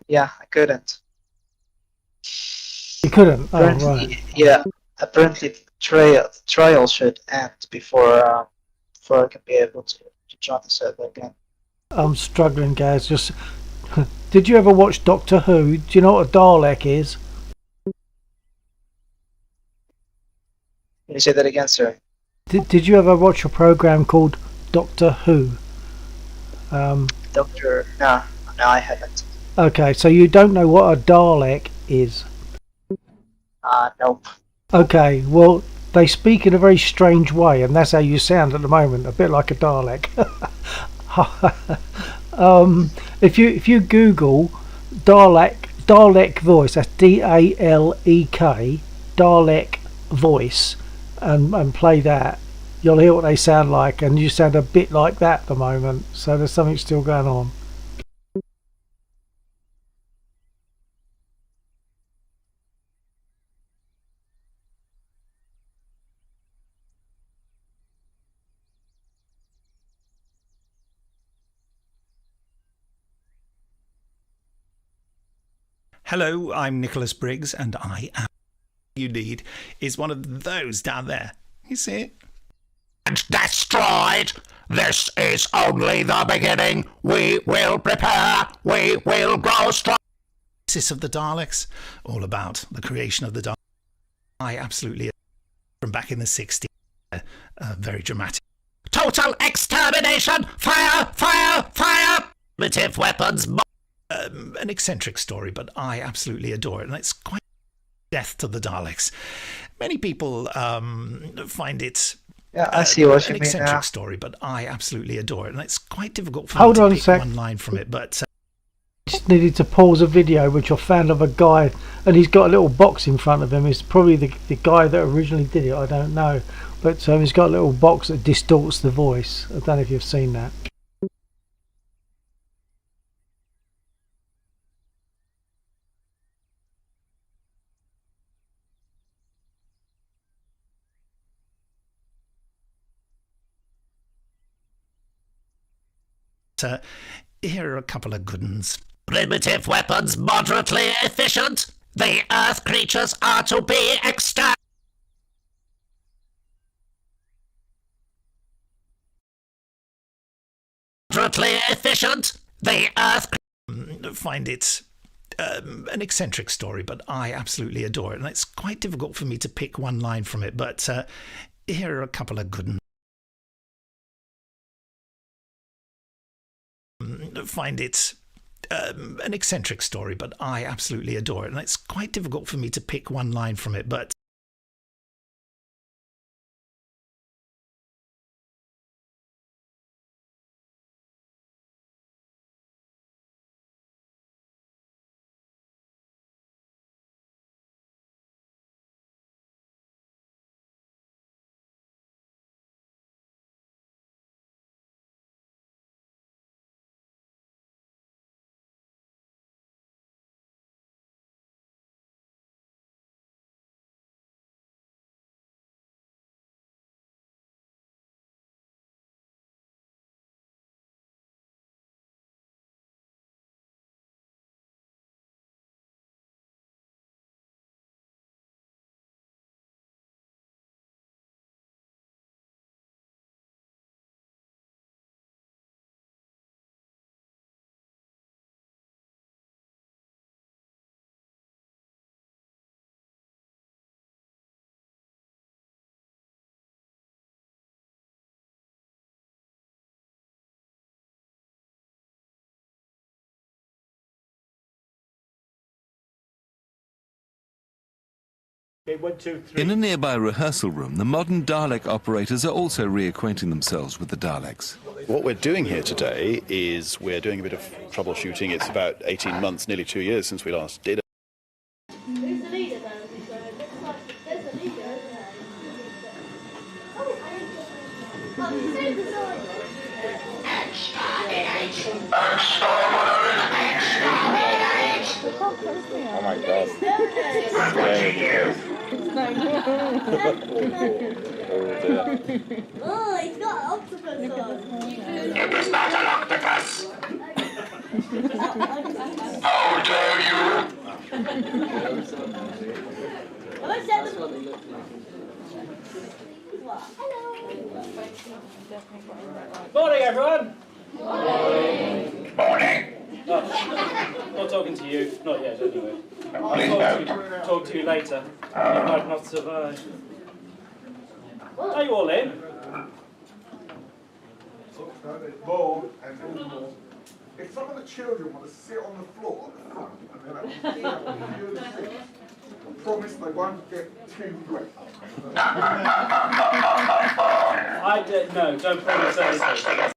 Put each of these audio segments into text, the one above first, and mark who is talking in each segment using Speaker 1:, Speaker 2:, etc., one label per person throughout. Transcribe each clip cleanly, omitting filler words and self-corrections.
Speaker 1: Yeah, I couldn't.
Speaker 2: You couldn't? Oh,
Speaker 1: Apparently,
Speaker 2: right.
Speaker 1: yeah. Apparently, the trial should end before I can be able to join the server again.
Speaker 2: I'm struggling, guys. Just did you ever watch Doctor Who? Do you know what a Dalek is?
Speaker 1: Can you say that again, sir?
Speaker 2: Did you ever watch a program called Doctor Who?
Speaker 1: Doctor? No, no, I haven't.
Speaker 2: Okay, so you don't know what a Dalek is.
Speaker 1: Nope.
Speaker 2: Okay, well, they speak in a very strange way, and that's how you sound at the moment, a bit like a Dalek. If you Google Dalek voice, that's Dalek Dalek voice, and play that, you'll hear what they sound like, and you sound a bit like that at the moment. So there's something still going on.
Speaker 3: Hello, I'm Nicholas Briggs, and I am you need is one of those down there. You see it?
Speaker 4: And destroyed. This is only the beginning. We will prepare. We will grow strong.
Speaker 3: Of the Daleks, all about the creation of the Daleks. I absolutely from back in the 60s, very dramatic.
Speaker 4: Total extermination. Fire, fire, fire. Primitive weapons.
Speaker 3: An eccentric story, but I absolutely adore it, and it's quite death to the Daleks. Many people find it
Speaker 1: Yeah, I see what you
Speaker 3: an
Speaker 1: mean
Speaker 3: eccentric
Speaker 1: now.
Speaker 3: story, but I absolutely adore it, and it's quite difficult for
Speaker 2: Hold
Speaker 3: me
Speaker 2: on
Speaker 3: to
Speaker 2: a
Speaker 3: pick
Speaker 2: sec.
Speaker 3: one line from it. But
Speaker 2: Just needed to pause a video which I found of a guy, and he's got a little box in front of him. It's probably the guy that originally did it, I don't know, but he's got a little box that distorts the voice. I don't know if you've seen that.
Speaker 3: here are a couple of good ones.
Speaker 4: Primitive weapons moderately efficient. The Earth creatures are to be exterminated. Moderately efficient. The Earth
Speaker 3: Find it an eccentric story, but I absolutely adore it, and it's quite difficult for me to pick one line from it. But here are a couple of good ones. Find it an eccentric story, but I absolutely adore it, and it's quite difficult for me to pick one line from it. But
Speaker 5: In a nearby rehearsal room, the modern Dalek operators are also reacquainting themselves with the Daleks.
Speaker 6: What we're doing here today is we're doing a bit of troubleshooting. It's about 18 months, nearly 2 years since we last did it.
Speaker 7: Who's the leader then? It looks like there's a leader, isn't there? Oh, you say the side.
Speaker 8: Oh my god.
Speaker 7: Oh, he's got an octopus on.
Speaker 4: It is not an octopus. How dare you!
Speaker 7: Well, I said them.
Speaker 8: Morning, everyone.
Speaker 4: Morning!
Speaker 8: Not talking to you, not yet anyway. I'll talk to you later. You might not survive. Are you all in?
Speaker 9: Bowl and then more. If some of the children want to sit on the floor at the front and then I promise they won't get too wet.
Speaker 8: No, don't promise anything.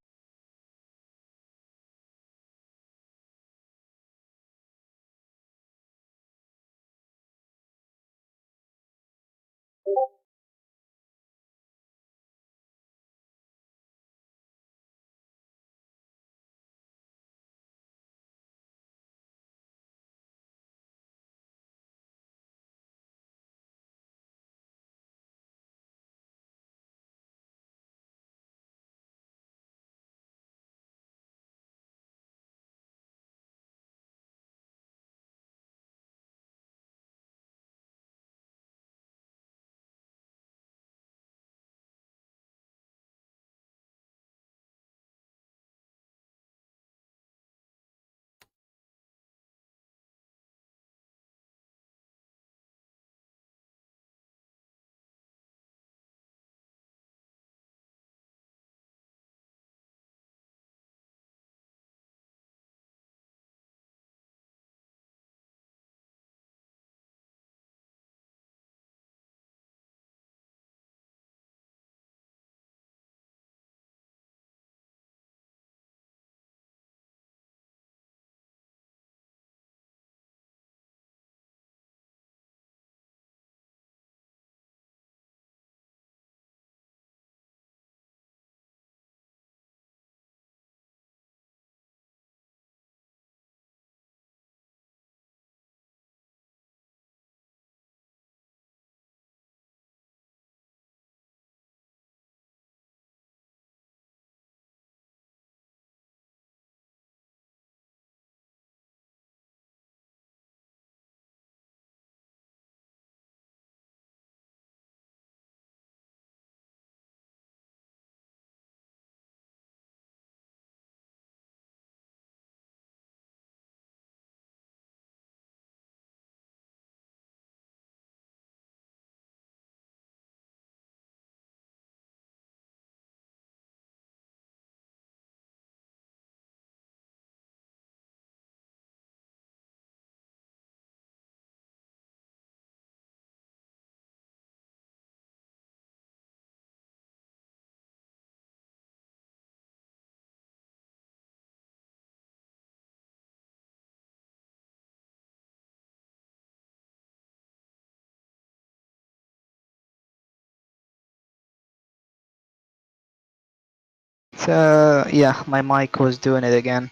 Speaker 1: So yeah, my mic was doing it again.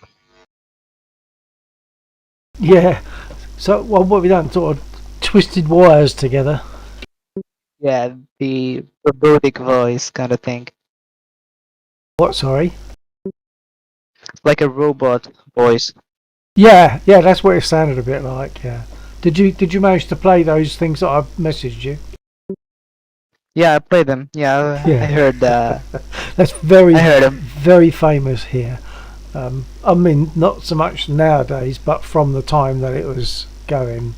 Speaker 2: Yeah. So what have we done? Sort of twisted wires together.
Speaker 1: Yeah, the robotic voice kind of thing,
Speaker 2: What? Sorry.
Speaker 1: like a robot voice.
Speaker 2: Yeah, yeah. That's what it sounded a bit like. Yeah. Did you manage to play those things that I messaged you?
Speaker 1: Yeah, I played them. Yeah,
Speaker 2: Yeah.
Speaker 1: I heard.
Speaker 2: That's very
Speaker 1: I heard them.
Speaker 2: very famous here. I mean, not so much nowadays, but from the time that it was going,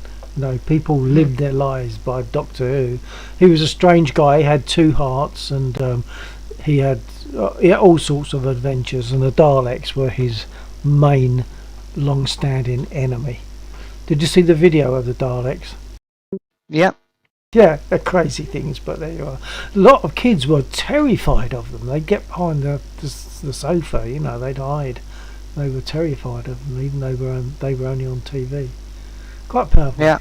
Speaker 2: people lived their lives by Doctor Who. He was a strange guy. He had two hearts, and he had all sorts of adventures. And the Daleks were his main, long-standing enemy. Did you see the video of the Daleks?
Speaker 1: Yeah.
Speaker 2: Yeah, they're crazy things, but there you are. A lot of kids were terrified of them. They'd get behind the sofa, they'd hide. They were terrified of them, even though they were only on TV. Quite powerful.
Speaker 1: Yeah.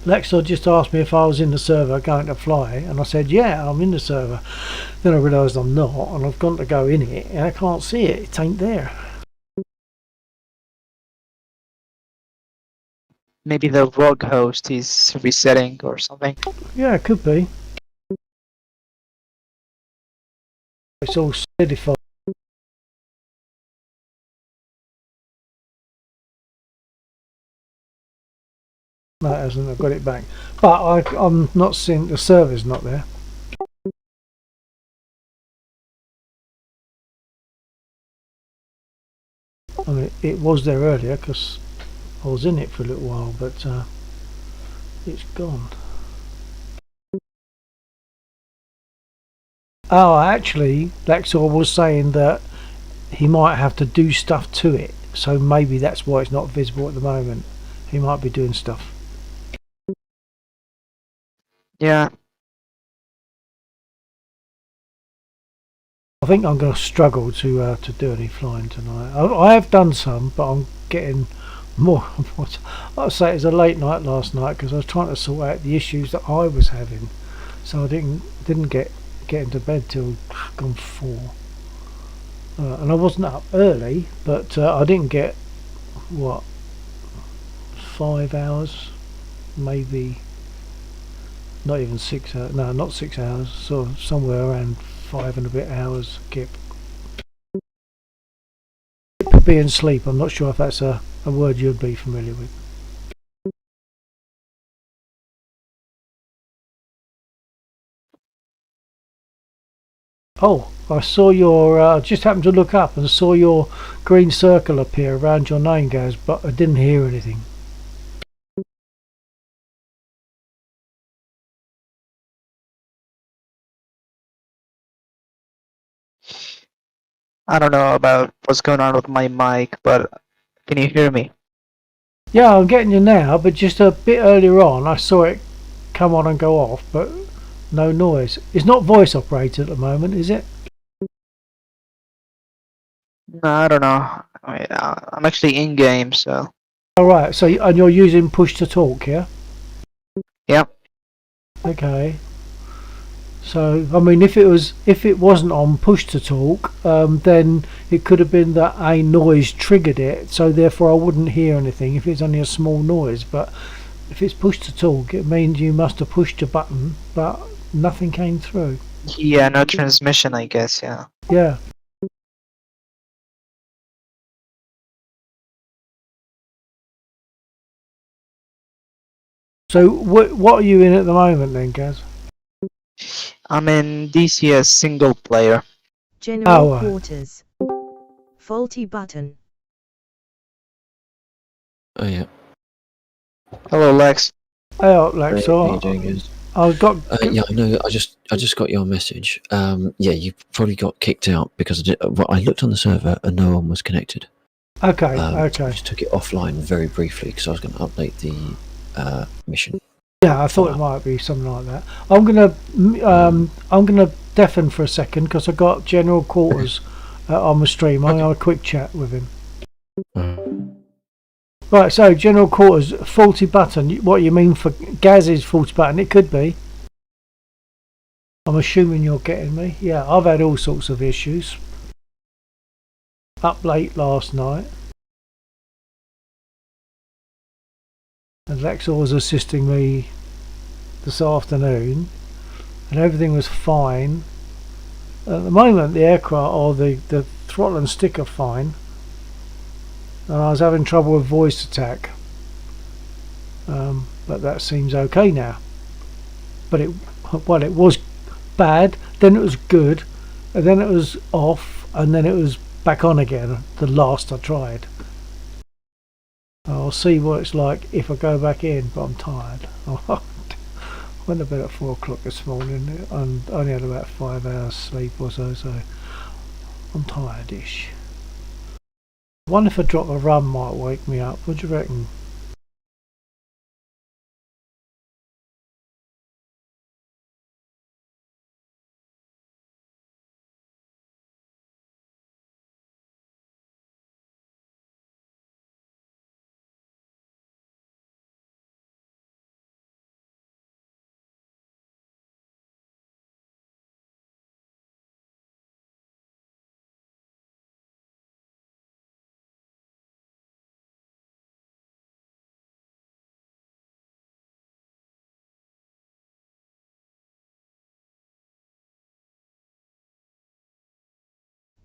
Speaker 2: Lexor just asked me if I was in the server going to fly, and I said, yeah, I'm in the server. Then I realised I'm not, and I've gone to go in it, and I can't see it. It ain't there.
Speaker 1: Maybe the log host is resetting or something.
Speaker 2: Yeah, it could be. It's all solidified. No, it hasn't. I've got it back. But I'm not seeing the server's not there. I mean, it was there earlier because I was in it for a little while, but it's gone. Oh, actually, Lexor was saying that he might have to do stuff to it, so maybe that's why it's not visible at the moment. He might be doing stuff.
Speaker 1: Yeah.
Speaker 2: I think I'm going to struggle to do any flying tonight. I have done some, but I'm getting more. I'd say it was a late night last night because I was trying to sort out the issues that I was having, so I didn't get into bed till gone 4. And I wasn't up early, but I didn't get what 5 hours, maybe not even 6 hours. No, not 6 hours. So somewhere around 5 and a bit hours. Skip. Being sleep. I'm not sure if that's a word you'd be familiar with. Oh, I saw your. Just happened to look up and saw your green circle appear around your name, Gaz, but I didn't hear anything.
Speaker 1: I don't know about what's going on with my mic, but can you hear me?
Speaker 2: Yeah, I'm getting you now, but just a bit earlier on, I saw it come on and go off, but no noise. It's not voice operated at the moment, is it?
Speaker 1: No, I don't know. I mean, I'm actually in game, so.
Speaker 2: All right. So and you're using push to talk, yeah?
Speaker 1: Yep.
Speaker 2: Okay. So I mean, if it wasn't on push to talk, then it could have been that a noise triggered it, so therefore I wouldn't hear anything if it's only a small noise. But if it's push to talk, it means you must have pushed a button, but nothing came through.
Speaker 1: Yeah, no transmission, I guess. Yeah.
Speaker 2: Yeah. So what are you in at the moment then, Gaz?
Speaker 1: I'm in DCS single player.
Speaker 10: General quarters. Faulty button.
Speaker 11: Oh yeah.
Speaker 1: Hello, Lex.
Speaker 2: Hey, Lex.
Speaker 11: How you doing, guys?
Speaker 2: I've got.
Speaker 11: Yeah, I know. I just got your message. Yeah, you probably got kicked out because I looked on the server and no one was connected.
Speaker 2: Okay.
Speaker 11: So
Speaker 2: Okay.
Speaker 11: I just took it offline very briefly because I was going to update the mission.
Speaker 2: Yeah, I thought it might be something like that. I'm gonna deafen for a second because I got general quarters on the stream. I'm gonna have a quick chat with him. Right, so general quarters, faulty button. What you mean for Gaz's faulty button? It could be. I'm assuming you're getting me. Yeah, I've had all sorts of issues. Up late last night. And Lexor was assisting me this afternoon. And everything was fine. At the moment, the aircraft or the throttle and stick are fine. And I was having trouble with voice attack. But that seems okay now. But it was bad, then it was good, and then it was off, and then it was back on again, the last I tried. I'll see what it's like if I go back in, but I'm tired. I went to bed at 4 o'clock this morning and only had about 5 hours sleep or so, so I'm tired-ish. I wonder if a drop of rum might wake me up. What do you reckon?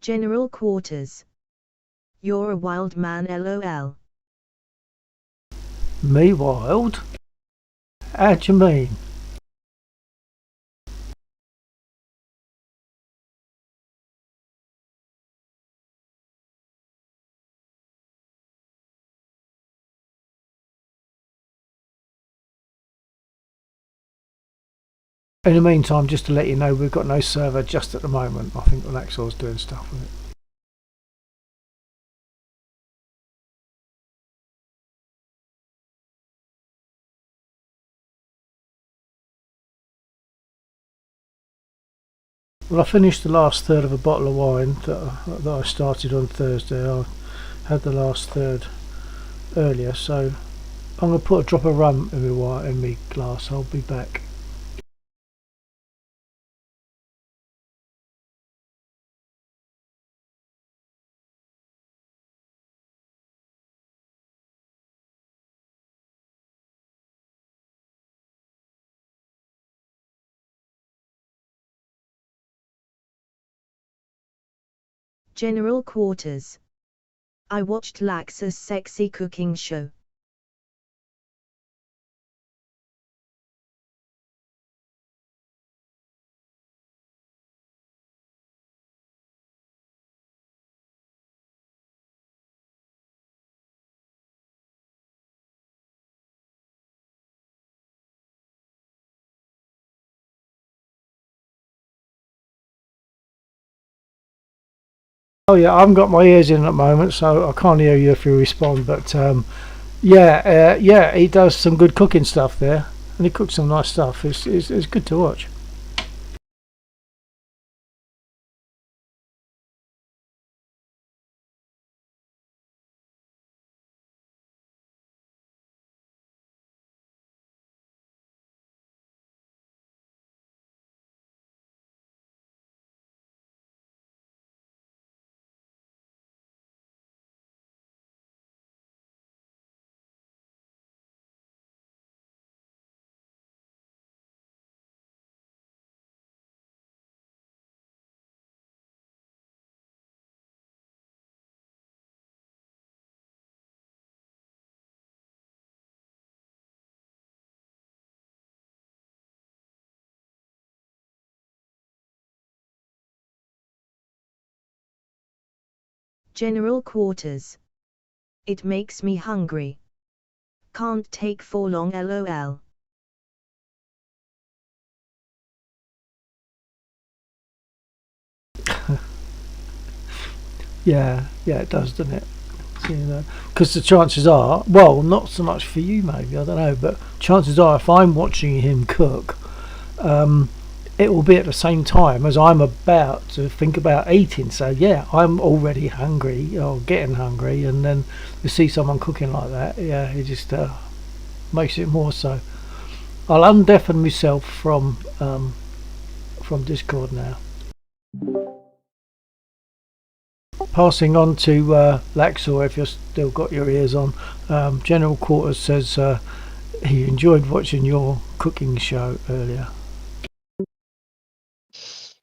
Speaker 10: General quarters. You're a wild man, lol.
Speaker 2: Me wild? How do you mean? In the meantime, just to let you know, we've got no server just at the moment. I think Relaxor's doing stuff with it. Well, I finished the last third of a bottle of wine that I started on Thursday. I had the last third earlier, so I'm going to put a drop of rum in my glass. I'll be back.
Speaker 10: General quarters. I watched Lax's sexy cooking show.
Speaker 2: Oh yeah, I haven't got my ears in at the moment, so I can't hear you if you respond. But yeah, he does some good cooking stuff there, and he cooks some nice stuff. It's good to watch.
Speaker 10: General quarters. It makes me hungry. Can't take for long, lol.
Speaker 2: Yeah, it does, doesn't it? You know, because the chances are, well, not so much for you maybe, I don't know, but chances are if I'm watching him cook, it will be at the same time as I'm about to think about eating. So yeah, I'm already hungry or getting hungry, and then you see someone cooking like that, yeah, it just makes it more so. I'll undeafen myself from Discord now. Passing on to Laxor, if you've still got your ears on. General Quarters says he enjoyed watching your cooking show earlier.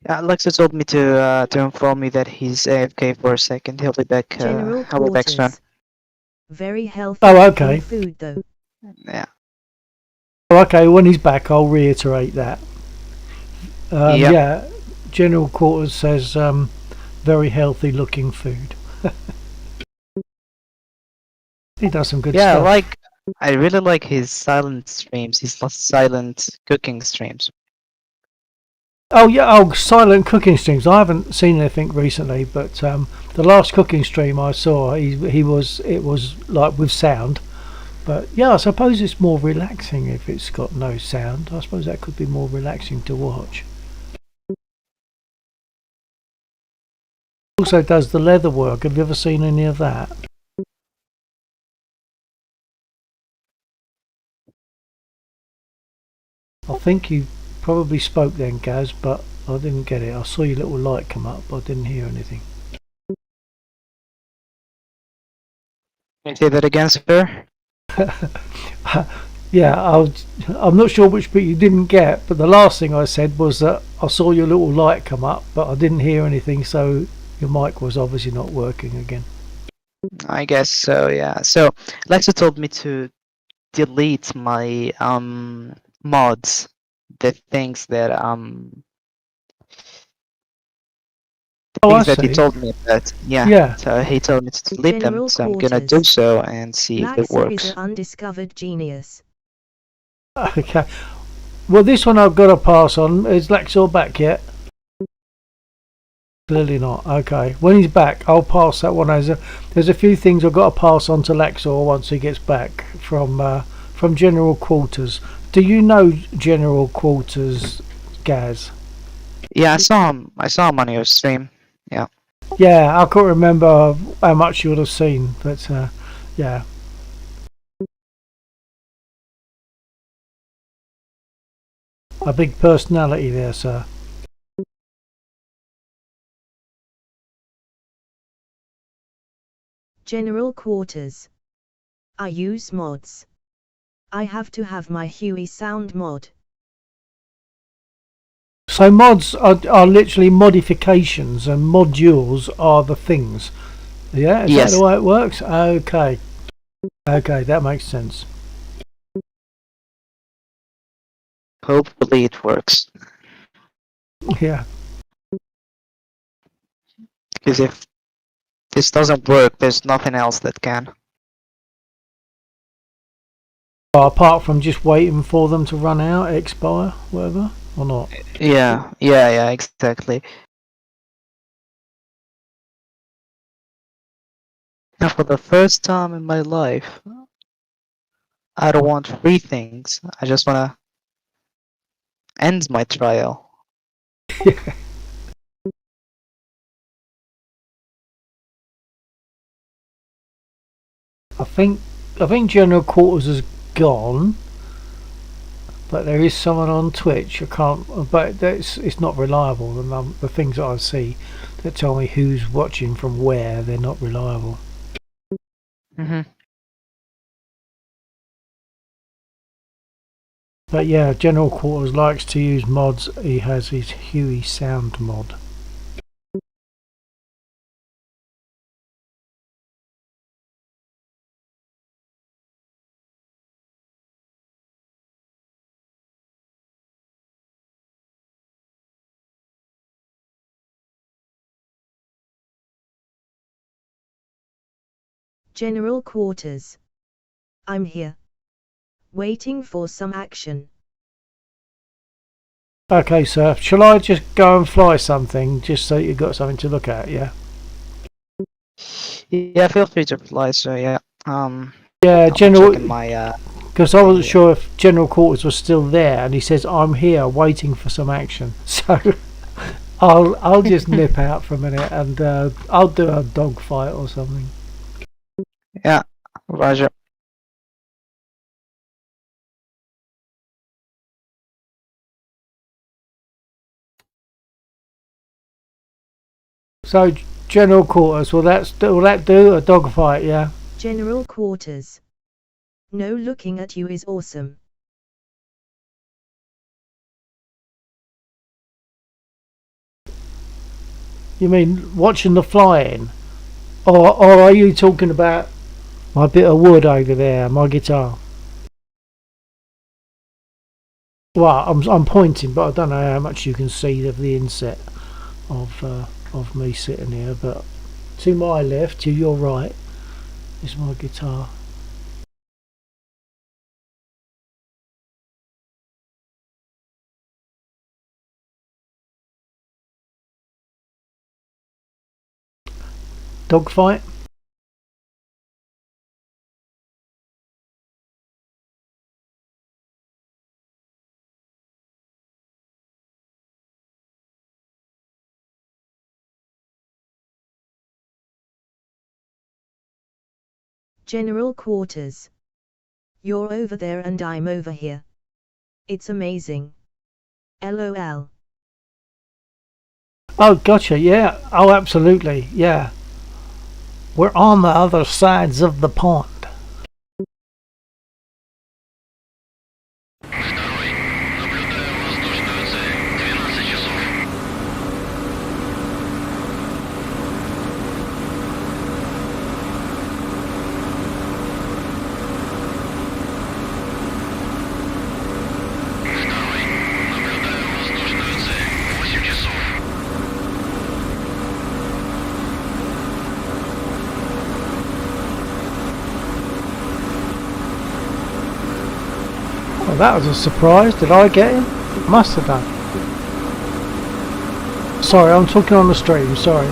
Speaker 1: Yeah, Alexa told me to inform me that he's AFK for a second. He'll be back.
Speaker 10: General
Speaker 1: I'll be back soon.
Speaker 10: quarters. Very healthy
Speaker 2: Oh, okay.
Speaker 10: food though.
Speaker 1: Yeah.
Speaker 2: Oh, okay, when he's back, I'll reiterate that.
Speaker 1: Yep.
Speaker 2: Yeah, General Quarters says very healthy looking food. He does some good
Speaker 1: Yeah,
Speaker 2: stuff.
Speaker 1: I really like his silent streams. His silent cooking streams.
Speaker 2: Oh yeah, silent cooking streams. I haven't seen anything recently, but the last cooking stream I saw, it was like with sound. But yeah, I suppose it's more relaxing if it's got no sound. I suppose that could be more relaxing to watch. Also does the leather work. Have you ever seen any of that? I think you probably spoke then, Gaz, but I didn't get it. I saw your little light come up, but I didn't hear anything.
Speaker 1: Can you say that again, sir?
Speaker 2: Yeah, I'm not sure which bit you didn't get, but the last thing I said was that I saw your little light come up, but I didn't hear anything, so Your mic was obviously not working again.
Speaker 1: I guess so, yeah. So Alexa told me to delete my mods, the things that
Speaker 2: Oh, I
Speaker 1: things that he
Speaker 2: see.
Speaker 1: told me about. Yeah.
Speaker 2: Yeah.
Speaker 1: So he told me to delete them,
Speaker 10: General
Speaker 1: so I'm gonna do
Speaker 10: quarters.
Speaker 1: so and see if it
Speaker 10: Laxa is
Speaker 1: works.
Speaker 10: an undiscovered genius.
Speaker 2: Okay. Well, this one I've got to pass on. Is Lexor back yet? Clearly not. Okay. When he's back, I'll pass that one. There's a few things I've got to pass on to Lexor once he gets back from General Quarters. Do you know General Quarters, Gaz?
Speaker 1: Yeah, I saw him. I saw him on your stream. Yeah.
Speaker 2: Yeah, I can't remember how much you would have seen, but yeah. A big personality there, sir.
Speaker 10: General quarters. I use mods. I have to have my Huey sound mod.
Speaker 2: So mods are literally modifications, and modules are the things. Yeah, is that the way it works? Okay. Okay, that makes sense.
Speaker 1: Hopefully it works.
Speaker 2: Yeah.
Speaker 1: Because if this doesn't work, there's nothing else that can.
Speaker 2: Apart from just waiting for them to run out, expire, whatever, or not.
Speaker 1: Yeah, exactly. Now, for the first time in my life, I don't want free things. I just want to end my trial.
Speaker 2: I think General Quarters is gone, but there is someone on Twitch. I can't, but it's not reliable. The things that I see that tell me who's watching from where, they're not reliable. But yeah, General Quarters likes to use mods. He has his Huey sound mod.
Speaker 10: General quarters. I'm here. Waiting for some action.
Speaker 2: Okay, sir. Shall I just go and fly something, just so you've got something to look at? Yeah.
Speaker 1: Yeah, feel free to reply. So yeah.
Speaker 2: Yeah, General.
Speaker 1: Checking my.
Speaker 2: Because I wasn't sure if General Quarters was still there, and he says I'm here, waiting for some action. So I'll just nip out for a minute, and I'll do a dog fight or something.
Speaker 1: Yeah, Roger.
Speaker 2: So General Quarters, will that do a dog fight? Yeah.
Speaker 10: General quarters. No, looking at you is awesome.
Speaker 2: You mean watching the flying, or are you talking about my bit of wood over there, my guitar? Well, I'm pointing, but I don't know how much you can see of the inset of me sitting here. But to my left, to your right, is my guitar. Dog fight.
Speaker 10: General quarters. You're over there and I'm over here. It's amazing. LOL.
Speaker 2: Oh, gotcha. Yeah. Oh, absolutely. Yeah. We're on the other sides of the pond. Well, that was a surprise. Did I get him? Must have done. Sorry, I'm talking on the stream. Sorry.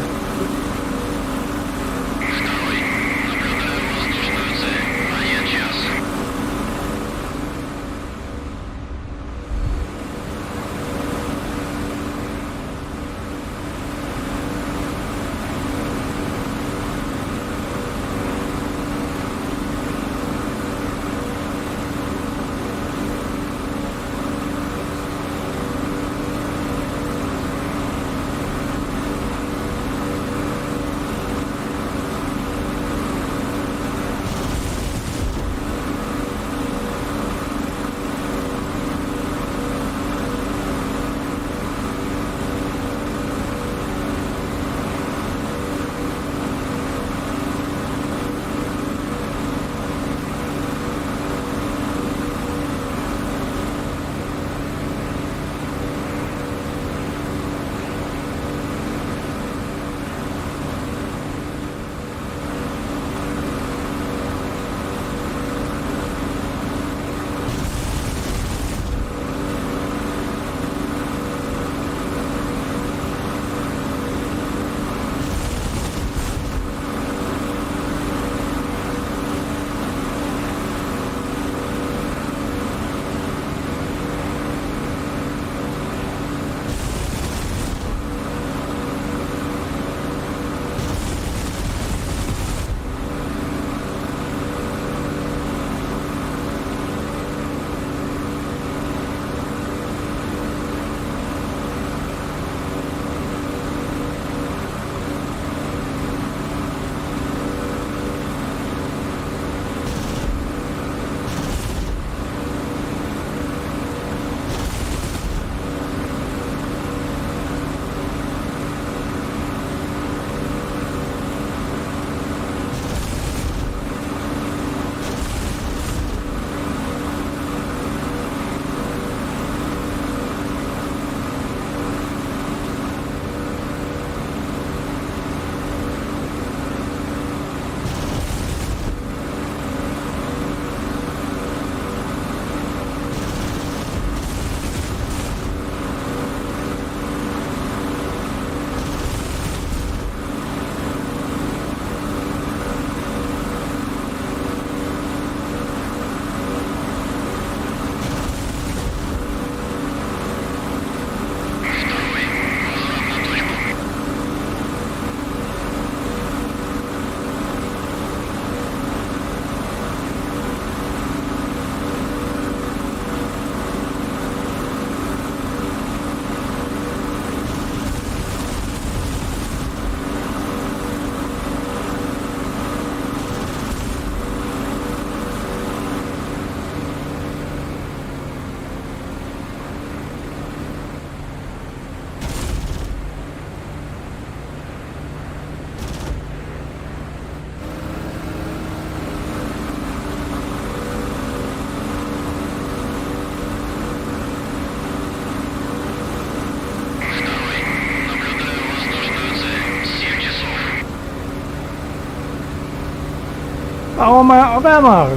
Speaker 2: Oh, I'm out of ammo.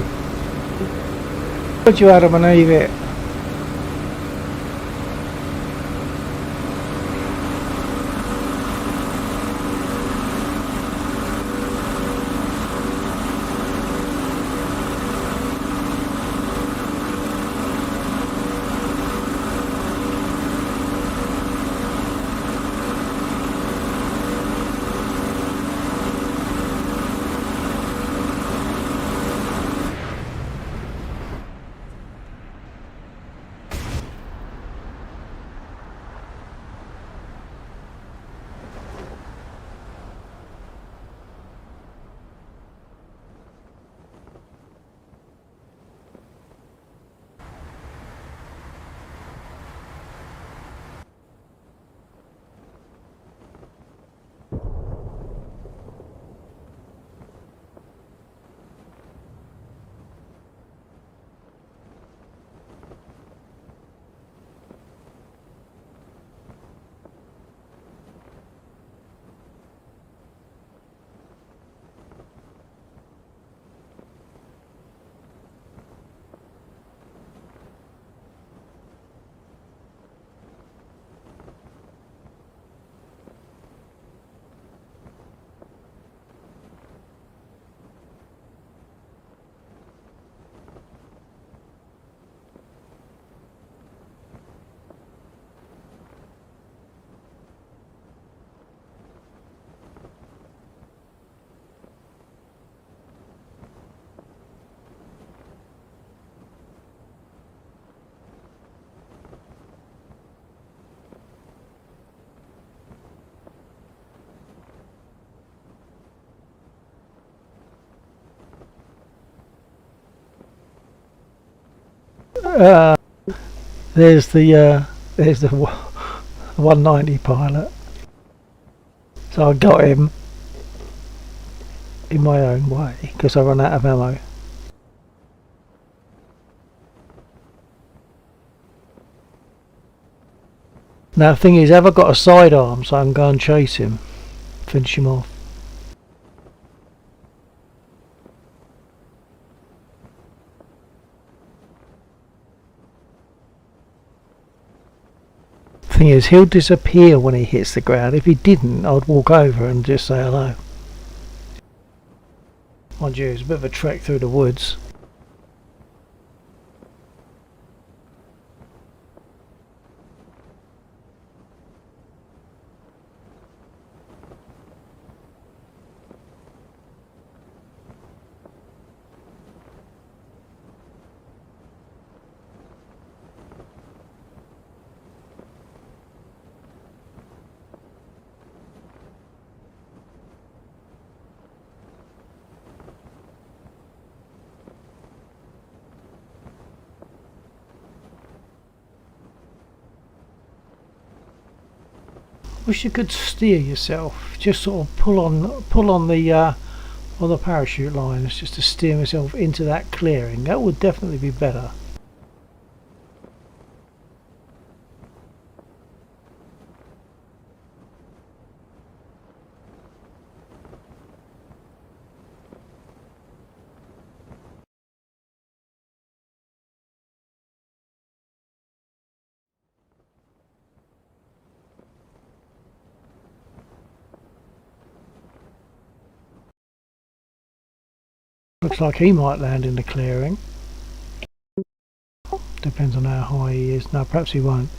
Speaker 2: Would you Adam and Eve it? There's the 190 pilot. So I got him in my own way because I run out of ammo. Now the thing is, have I got a sidearm so I can go and chase him, finish him off? Thing is, he'll disappear when he hits the ground. If he didn't, I'd walk over and just say hello. Mind you, it's a bit of a trek through the woods. Wish you could steer yourself. Just sort of pull on the parachute lines just to steer myself into that clearing. That would definitely be better. Looks like he might land in the clearing. Depends on how high he is. No, perhaps he won't.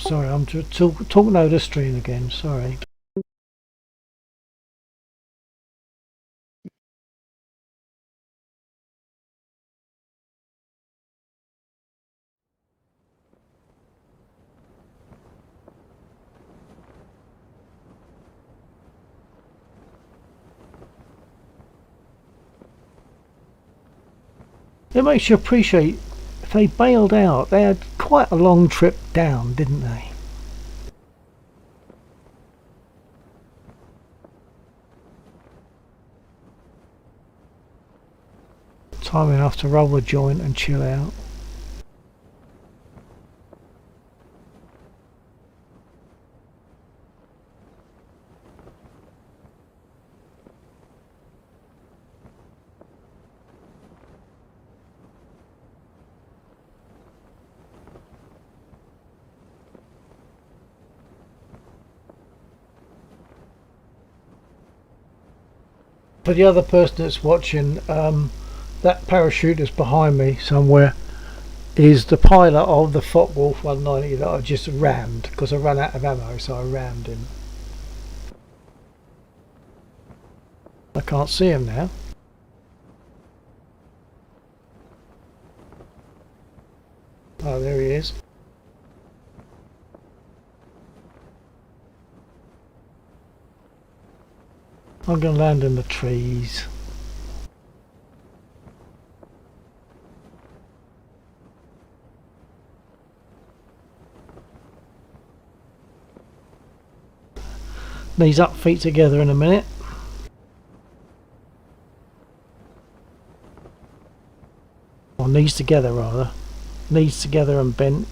Speaker 2: Sorry, I'm talking over the stream again. Sorry. It makes you appreciate if they bailed out. They had quite a long trip down, didn't they? Time enough to roll a joint and chill out. For the other person that's watching, that parachute is behind me somewhere is the pilot of the Focke-Wulf 190 that I just rammed because I ran out of ammo, so I rammed him. I can't see him now. Oh, there he is. I'm going to land in the trees. Knees up, feet together in a minute. Or knees together rather. Knees together and bent.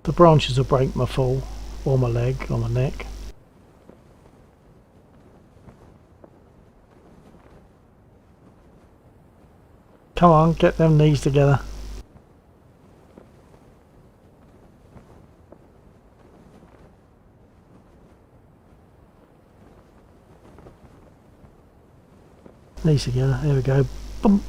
Speaker 2: The branches will break my fall, or my leg, or my neck. Come on, get them knees together. Knees together, there we go. Bump.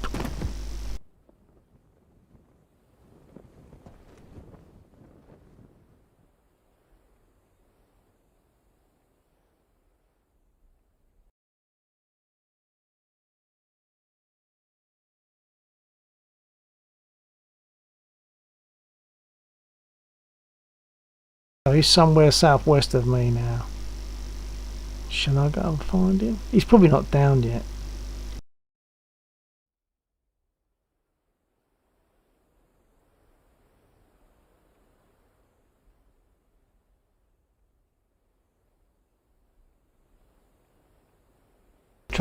Speaker 2: Oh, he's somewhere southwest of me now. Shall I go and find him? He's probably not down yet.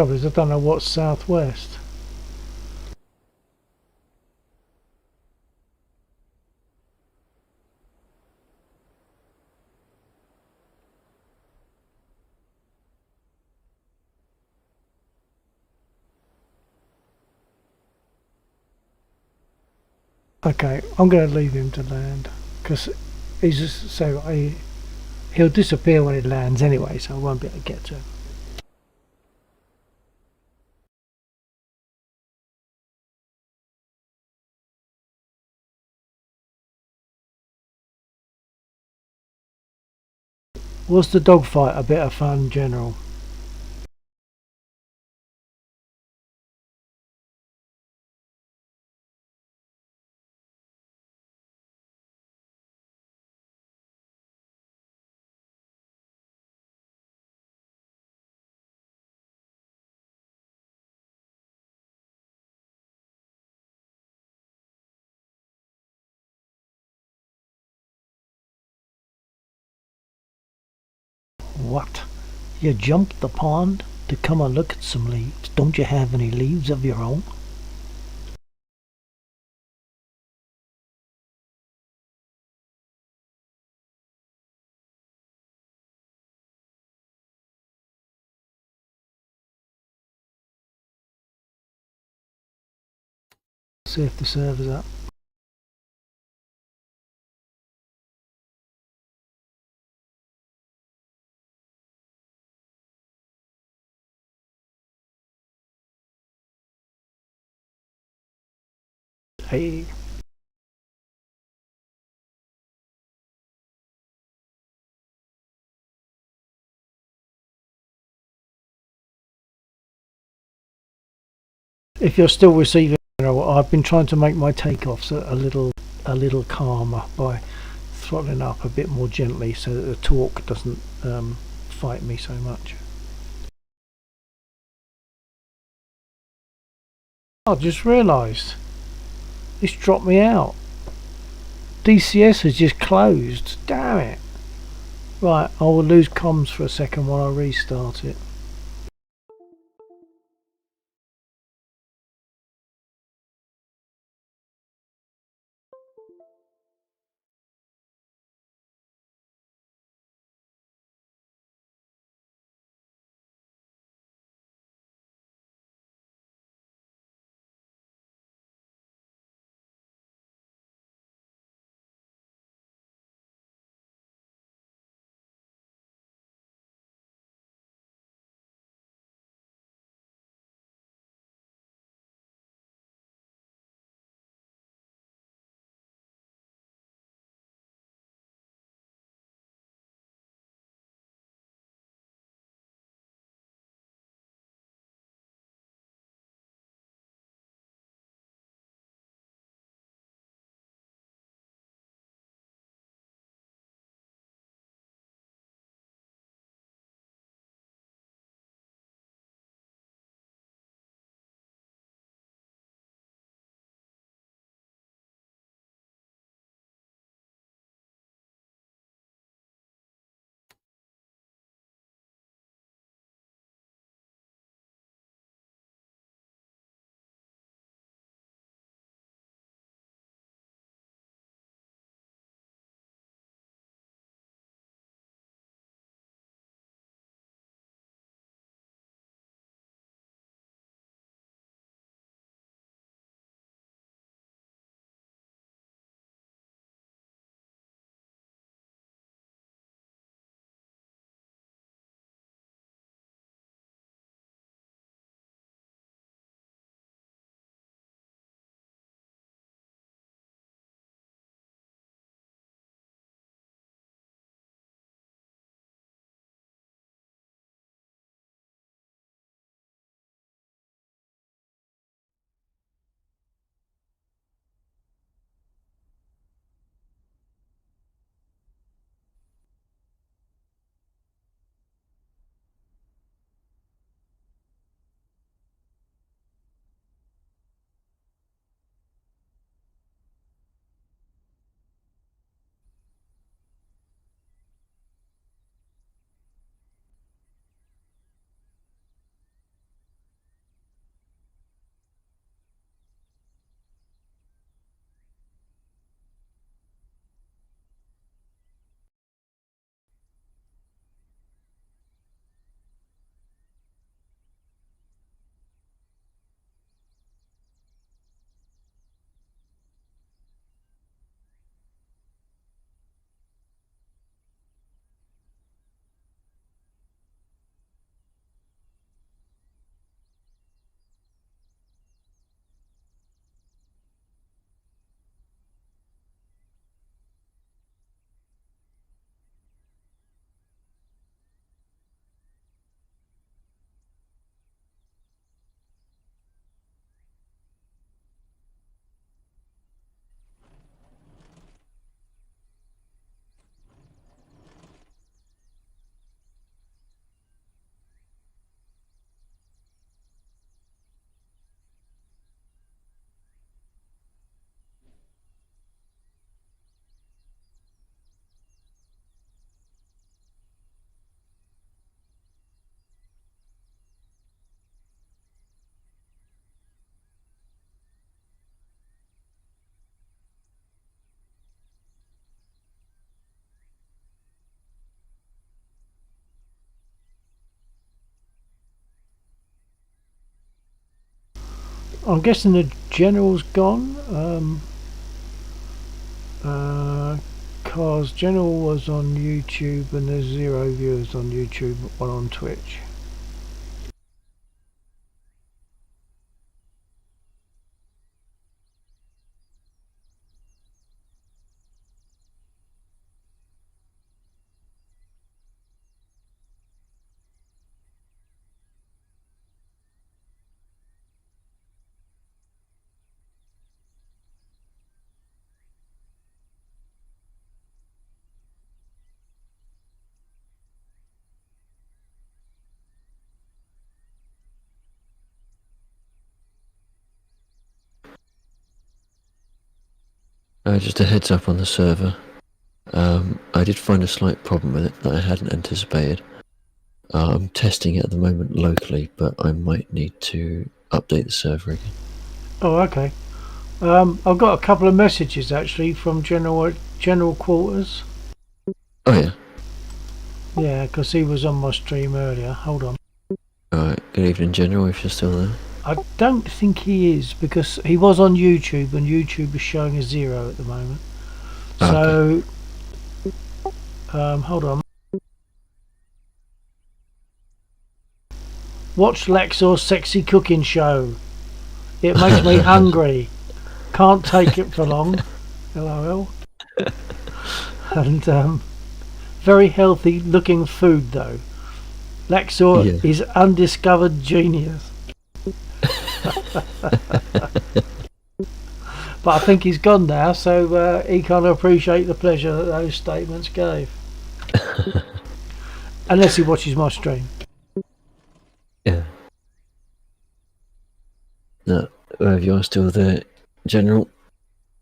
Speaker 2: trouble is I don't know what's southwest. Okay, I'm going to leave him to land because he's just, he'll disappear when it lands anyway, so I won't be able to get to him. Was the dogfight a bit of fun, General? What? You jumped the pond to come and look at some leaves? Don't you have any leaves of your own? See if the server's up. Hey. If you're still receiving, I've been trying to make my takeoffs a little calmer by throttling up a bit more gently so that the torque doesn't fight me so much. I just realised it's dropped me out. DCS has just closed. Damn it. Right, I will lose comms for a second while I restart it. I'm guessing the general's gone. Cars General was on YouTube and there's 0 viewers on YouTube, 1 on Twitch.
Speaker 11: Just a heads up on the server. I did find a slight problem with it that I hadn't anticipated. I'm testing it at the moment locally, but I might need to update the server again.
Speaker 2: Oh, okay. I've got a couple of messages actually from General Quarters.
Speaker 11: Oh yeah.
Speaker 2: Yeah, because he was on my stream earlier. Hold on.
Speaker 11: Alright, good evening General, if you're still there.
Speaker 2: I don't think he is, because he was on YouTube and YouTube is showing a 0 at the moment. So, hold on. Watch Lexor's sexy cooking show. It makes me hungry. Can't take it for long. LOL. And very healthy looking food though. Lexor is undiscovered genius. But I think he's gone now, so he can't appreciate the pleasure that those statements gave. Unless he watches my stream.
Speaker 11: Yeah. No, if you are still there, General,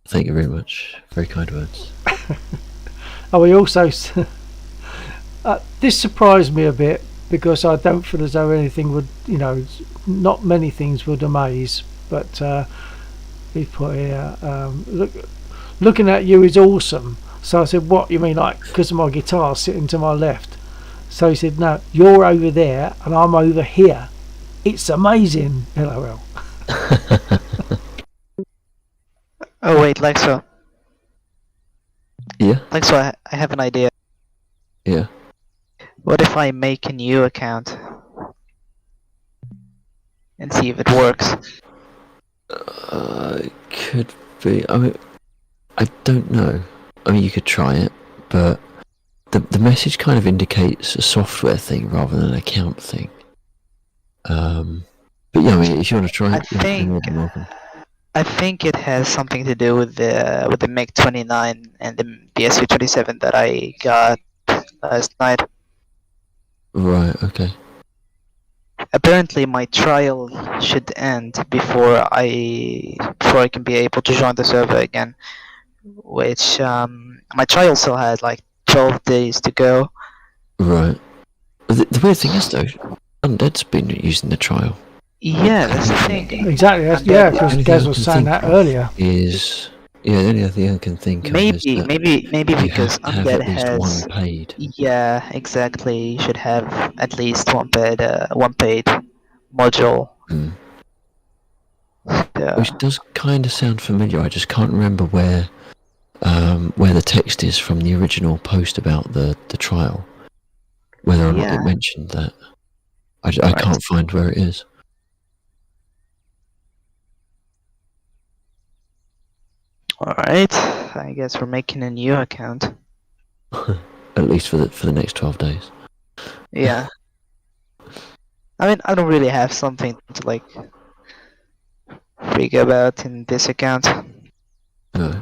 Speaker 11: thank you very much. Very kind words.
Speaker 2: Oh, he also... this surprised me a bit, because I don't feel as though anything would, not many things would amaze, but he put here, looking at you is awesome. So I said, what, you mean like because of my guitar sitting to my left? So he said, no, you're over there and I'm over here. It's amazing. LOL.
Speaker 1: Oh wait, Lexo.
Speaker 11: Yeah?
Speaker 1: Lexo, I have an idea.
Speaker 11: Yeah.
Speaker 1: What if I make a new account? And see if it works.
Speaker 11: It could be. I mean, I don't know. I mean, you could try it, but the message kind of indicates a software thing rather than an account thing. But yeah, I mean, if you want to try it, you're more than welcome.
Speaker 1: I think it has something to do with the MiG-29 and the BSU-27 that I got last night.
Speaker 11: Right. Okay.
Speaker 1: Apparently, my trial should end before I can be able to join the server again. Which my trial still had like 12 days to go.
Speaker 11: Right. The weird thing is though, Undead's been using the trial.
Speaker 1: Yeah, that's the thing.
Speaker 2: Exactly. Because Gaz was saying that earlier.
Speaker 11: The only other thing I can think of is that
Speaker 1: maybe because Undead
Speaker 11: at least
Speaker 1: has
Speaker 11: one paid.
Speaker 1: Yeah, exactly. You should have at least one paid module.
Speaker 11: Mm.
Speaker 1: Yeah.
Speaker 11: Which does kind of sound familiar. I just can't remember where the text is from the original post about the trial. Whether or not it mentioned that. I can't find where it is.
Speaker 1: Alright, I guess we're making a new account.
Speaker 11: At least for the next 12 days.
Speaker 1: Yeah. I mean, I don't really have something to like freak about in this account.
Speaker 11: No.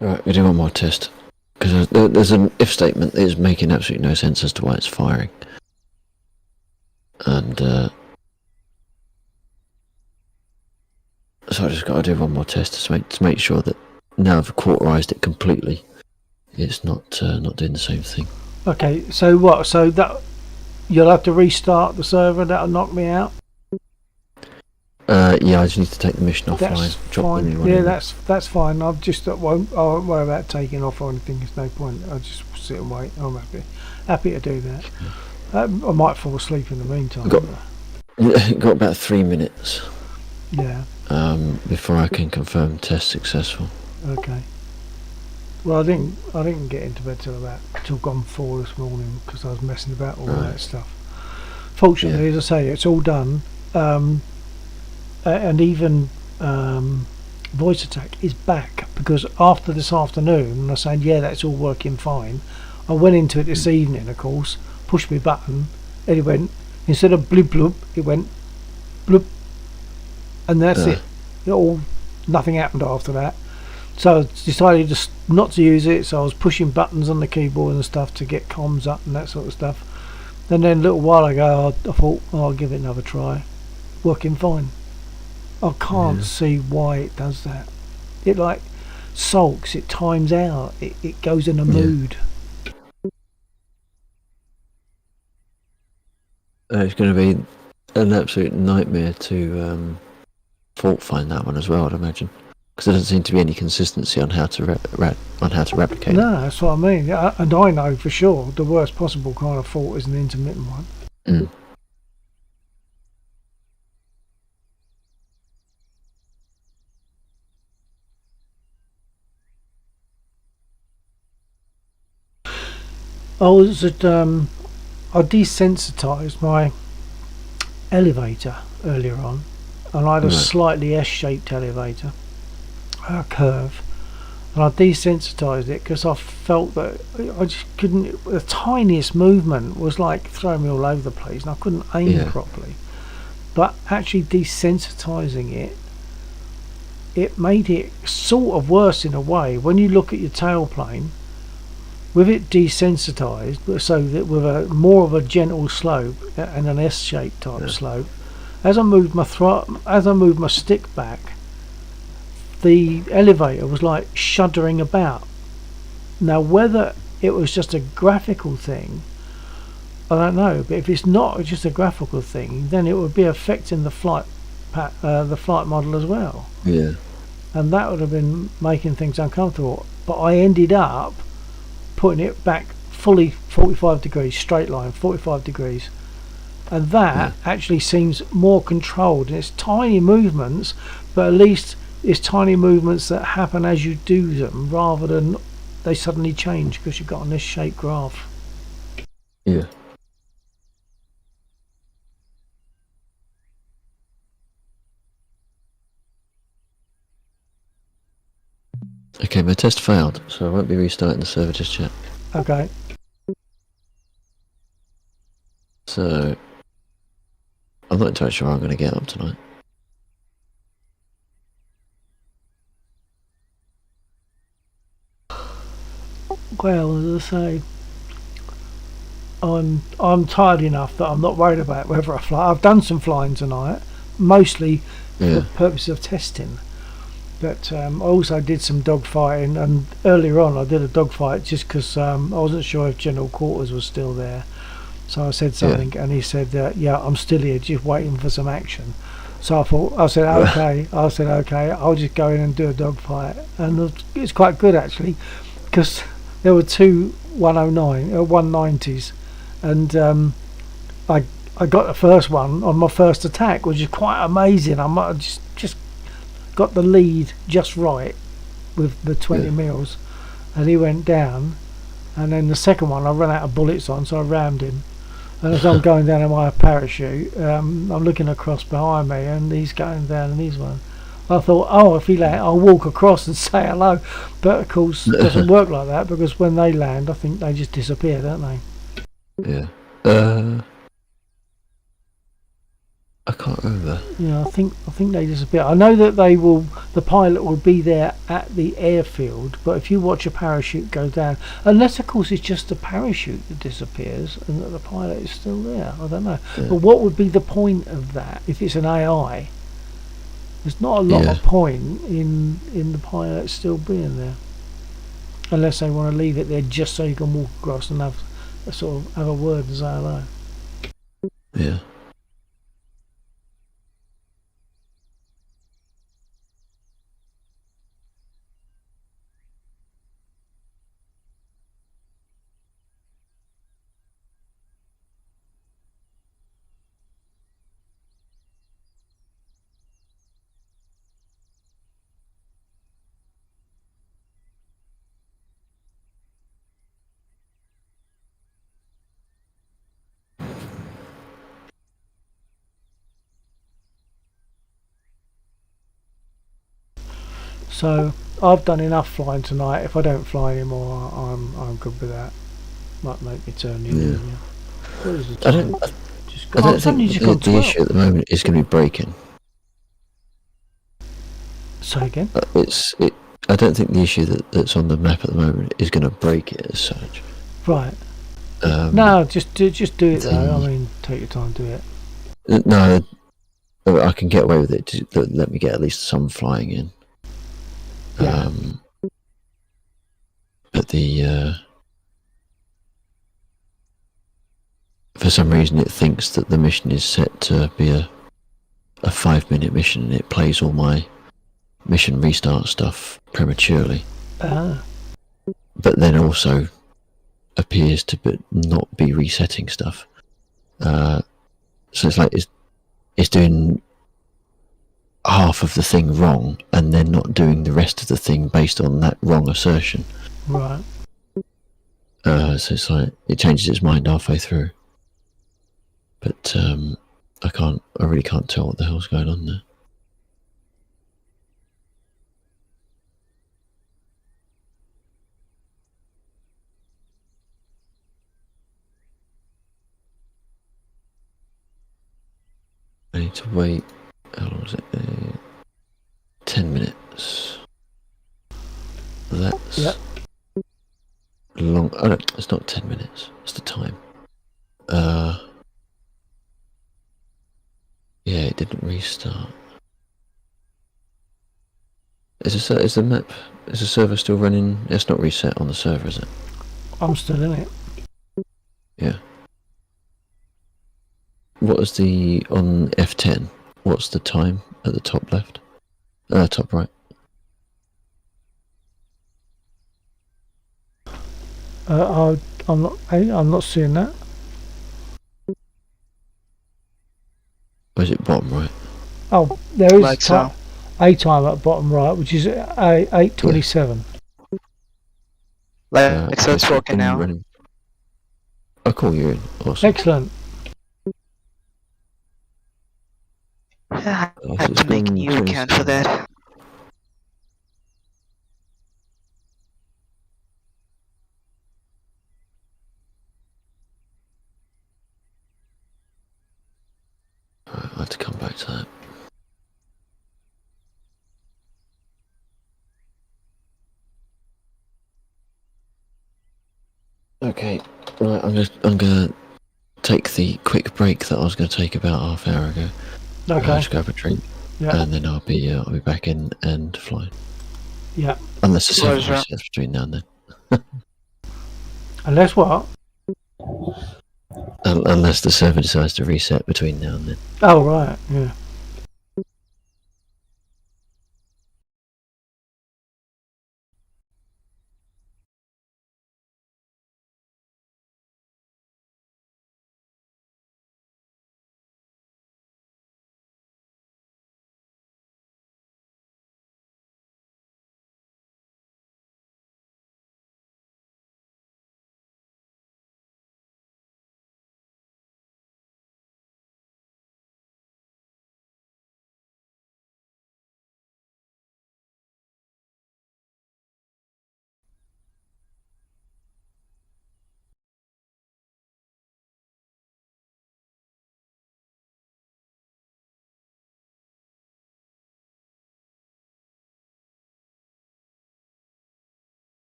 Speaker 11: Right, we do one more test. Because there's an if statement that is making absolutely no sense as to why it's firing. And, so I just got to do one more test to make sure that now I've cauterized it completely, it's not doing the same thing.
Speaker 2: Okay, so what? So that you'll have to restart the server. That'll knock me out.
Speaker 11: Yeah, I just need to take the mission offline.
Speaker 2: That's
Speaker 11: Drop the new
Speaker 2: fine.
Speaker 11: one
Speaker 2: Yeah,
Speaker 11: in.
Speaker 2: that's fine. I won't worry about taking off or anything. There's no point. I'll just sit and wait. I'm happy to do that. I might fall asleep in the meantime.
Speaker 11: Got about 3 minutes.
Speaker 2: Yeah.
Speaker 11: Before I can confirm test successful.
Speaker 2: Okay. Well, I didn't get into bed till gone 4 this morning because I was messing about all that stuff. Fortunately, as I say, it's all done. And even voice attack is back because after this afternoon, and I said, yeah, that's all working fine. I went into it this evening, of course, pushed my button, and it went, instead of bloop bloop, it went bloop, and that's it. Nothing happened after that. So I decided just not to use it, so I was pushing buttons on the keyboard and stuff to get comms up and that sort of stuff. And then a little while ago, I thought, I'll give it another try. Working fine. I can't see why it does that. It like sulks, it times out, it goes in a mood.
Speaker 11: It's going to be an absolute nightmare to fault find that one as well, I'd imagine, because there doesn't seem to be any consistency on how to replicate it.
Speaker 2: No, that's what I mean. And I know for sure the worst possible kind of fault is an intermittent one. I desensitised my elevator earlier on, and I had a slightly S-shaped elevator, a curve, and I desensitised it because I felt that I just couldn't. The tiniest movement was like throwing me all over the place, and I couldn't aim properly. But actually desensitising it made it sort of worse in a way. When you look at your tailplane, with it desensitised, so that with a more of a gentle slope and an S-shaped type slope, as I moved my stick back, the elevator was like shuddering about. Now, whether it was just a graphical thing, I don't know. But if it's not just a graphical thing, then it would be affecting the flight model as well.
Speaker 11: Yeah.
Speaker 2: And that would have been making things uncomfortable. But I ended up putting it back fully 45 degrees, straight line, 45 degrees. And that actually seems more controlled. And it's tiny movements, but at least it's tiny movements that happen as you do them, rather than they suddenly change because you've got an S-shaped graph.
Speaker 11: Yeah. Okay, my test failed, so I won't be restarting the server just yet.
Speaker 2: Okay.
Speaker 11: So, I'm not entirely sure how I'm going to get up tonight.
Speaker 2: Well, as I say, I'm tired enough that I'm not worried about whether I fly. I've done some flying tonight, mostly for the purpose of testing. But I also did some dogfighting, and earlier on I did a dogfight just because I wasn't sure if General Quarters was still there. So I said something, and he said, "Yeah, I'm still here, just waiting for some action." So I said, "Okay." I'll just go in and do a dogfight, and it's quite good actually, because there were two 190s, and I got the first one on my first attack, which is quite amazing. I just got the lead just right with the 20 mils, and he went down. And then the second one I ran out of bullets on, so I rammed him. And as I'm going down in my parachute, I'm looking across behind me, and he's going down, and he's one. I thought, if he lands, I'll walk across and say hello. But of course, it doesn't work like that, because when they land, I think they just disappear, don't they?
Speaker 11: Yeah. I can't remember.
Speaker 2: Yeah, I think they disappear. I know that the pilot will be there at the airfield, but if you watch a parachute go down, unless of course it's just the parachute that disappears and that the pilot is still there, I don't know.
Speaker 11: Yeah.
Speaker 2: But what would be the point of that if it's an AI? There's not a lot of point in the pilot still being there, unless they want to leave it there just so you can walk across and have a word and say hello.
Speaker 11: Yeah.
Speaker 2: So I've done enough flying tonight. If I don't fly anymore, I'm good with that. Might make me turn in.
Speaker 11: Yeah.
Speaker 2: What is the
Speaker 11: I
Speaker 2: time?
Speaker 11: don't think the issue at the moment is going to be breaking.
Speaker 2: Say again?
Speaker 11: I don't think the issue that's on the map at the moment is going to break it as such.
Speaker 2: Right. No, just do it though. I mean, take your time, do it.
Speaker 11: No, I can get away with it. To let me get at least some flying in.
Speaker 2: Yeah.
Speaker 11: But for some reason it thinks that the mission is set to be a 5-minute mission, and it plays all my mission restart stuff prematurely. But then also appears to not be resetting stuff. So it's like it's doing half of the thing wrong and then not doing the rest of the thing based on that wrong assertion.
Speaker 2: Right.
Speaker 11: So it's like it changes its mind halfway through. But I really can't tell what the hell's going on there. I need to wait. How long is it? 10 minutes. That's long. Oh no, it's not 10 minutes. It's the time. Yeah, it didn't restart. Is the map? Is the server still running? It's not reset on the server, is it?
Speaker 2: I'm still in it.
Speaker 11: Yeah. What is on F10? What's the time at the top left? Top right.
Speaker 2: I'm not seeing that.
Speaker 11: Or is it bottom right?
Speaker 2: Oh, there is
Speaker 1: Like so.
Speaker 2: a time at bottom right, which is 8:27.
Speaker 1: Like so, it's working now.
Speaker 11: Oh, cool, you're in. Awesome.
Speaker 2: Excellent.
Speaker 1: I have to make a new account for that.
Speaker 11: Right, I'll have to come back to that. Okay, right. I'm gonna take the quick break that I was gonna take about half an hour ago.
Speaker 2: Okay.
Speaker 11: I'll just grab a drink, and then I'll be back in and flying.
Speaker 2: Yeah.
Speaker 11: Unless the server resets between now and then.
Speaker 2: Unless what?
Speaker 11: Unless the server decides to reset between now and then.
Speaker 2: Oh right. Yeah.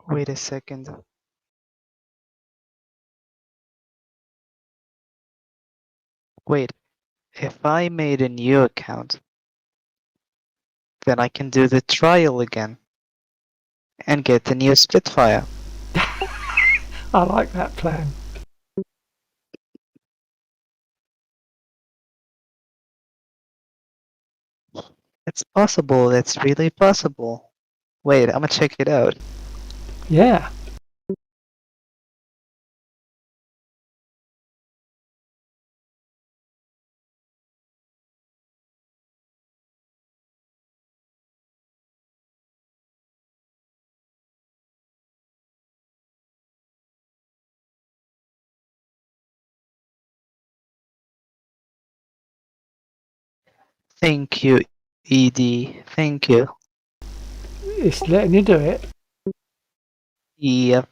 Speaker 1: Wait a second. Wait, if I made a new account, then I can do the trial again and get the new Spitfire.
Speaker 2: I like that plan.
Speaker 1: It's possible, it's really possible. Wait, I'm gonna check it out.
Speaker 2: Yeah.
Speaker 1: Thank you, ED. Thank you.
Speaker 2: It's letting you do it.
Speaker 1: Yep.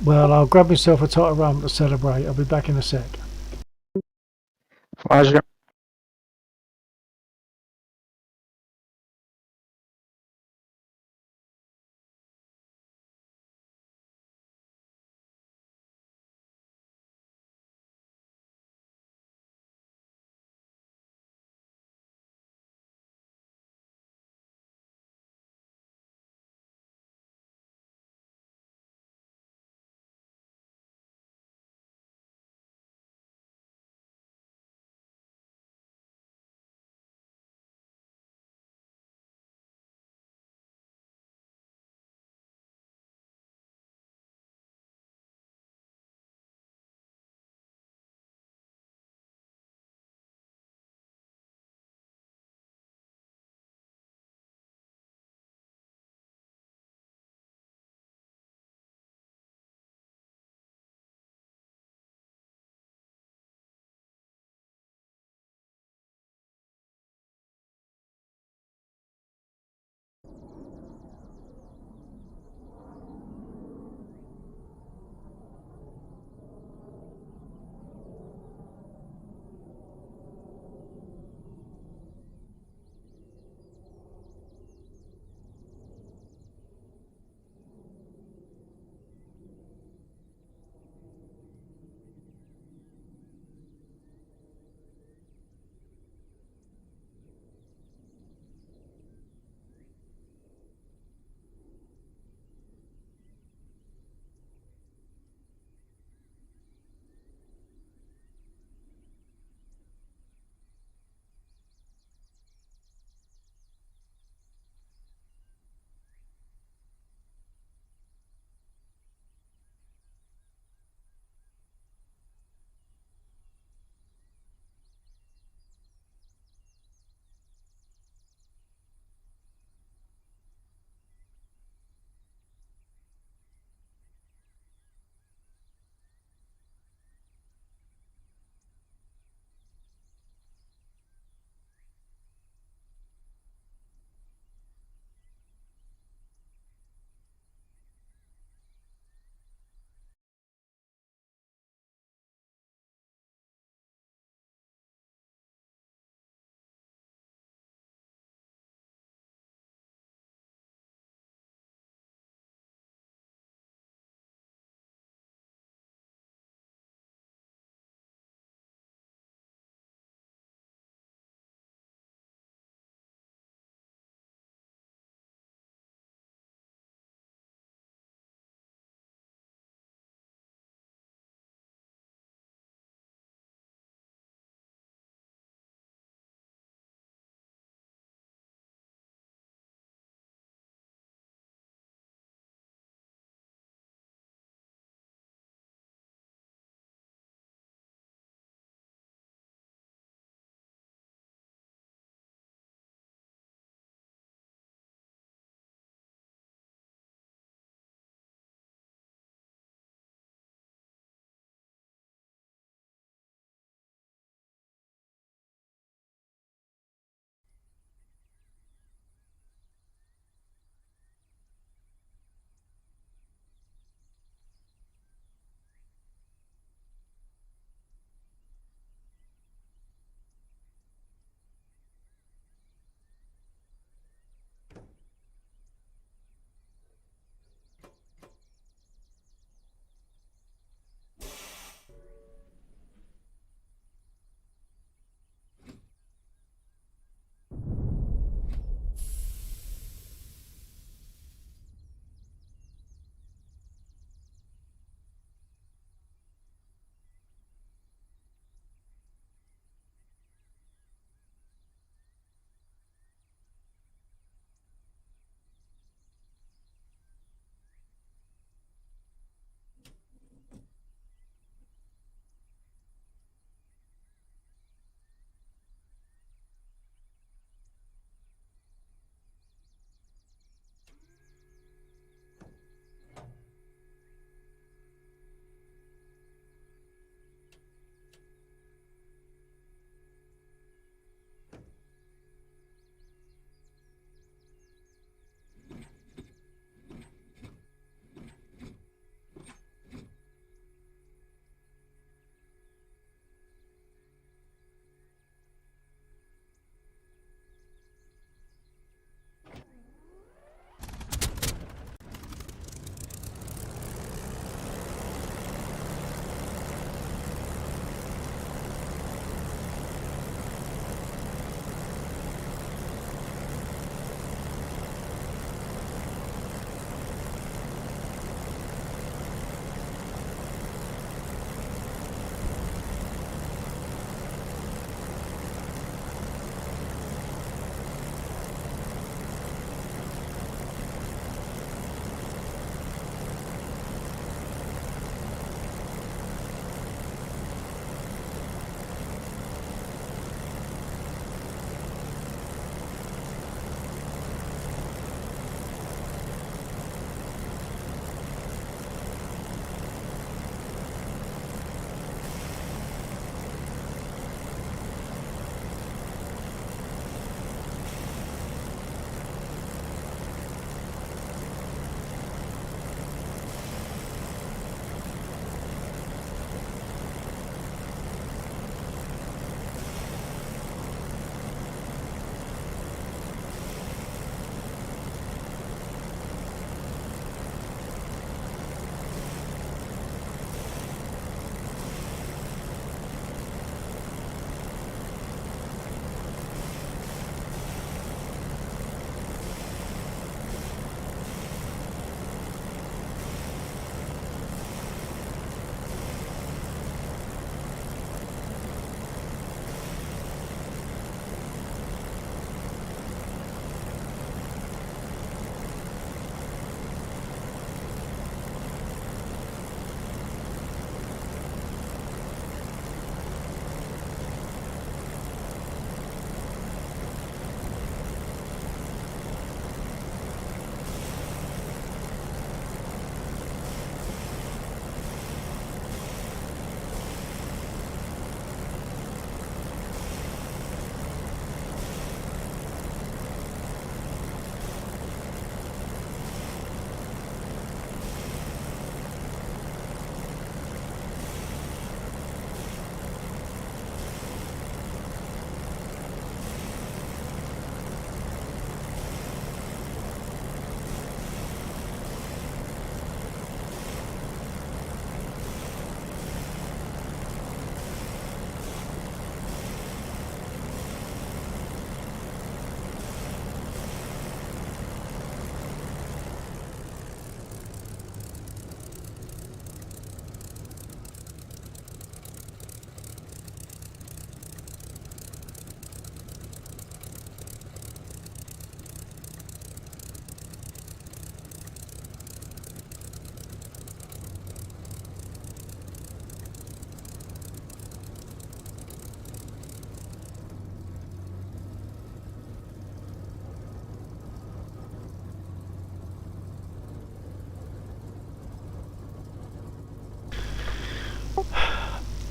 Speaker 2: Well, I'll grab myself a tot of rum to celebrate. I'll be back in a sec.
Speaker 1: Roger.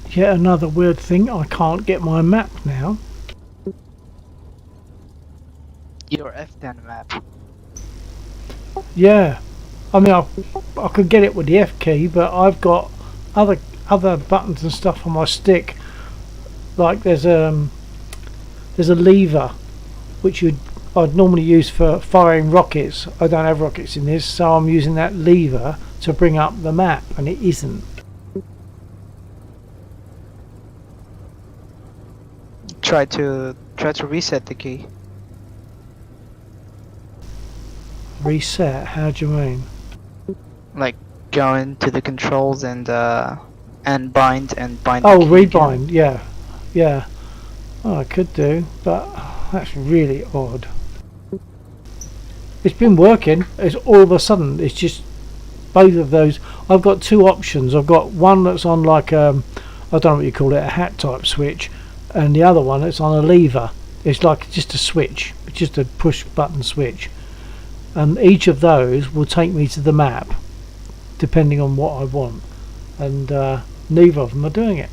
Speaker 2: Yet another weird thing, I can't get my map now.
Speaker 1: Your F10 map.
Speaker 2: Yeah, I mean I could get it with the F key, but I've got other buttons and stuff on my stick. Like there's a lever which I'd normally use for firing rockets. I don't have rockets in this, so I'm using that lever to bring up the map, and it isn't.
Speaker 1: Try to reset the key.
Speaker 2: Reset? How do you mean?
Speaker 1: Like go into the controls and bind
Speaker 2: Oh,
Speaker 1: the key
Speaker 2: rebind.
Speaker 1: again.
Speaker 2: Yeah. Oh, I could do, but that's really odd. It's been working. It's all of a sudden. It's just both of those. I've got two options. I've got one that's on like I don't know what you call it, a hat type switch, and the other one that's on a lever. It's like just a switch. It's just a push button switch, and each of those will take me to the map, depending on what I want. And neither of them are doing it.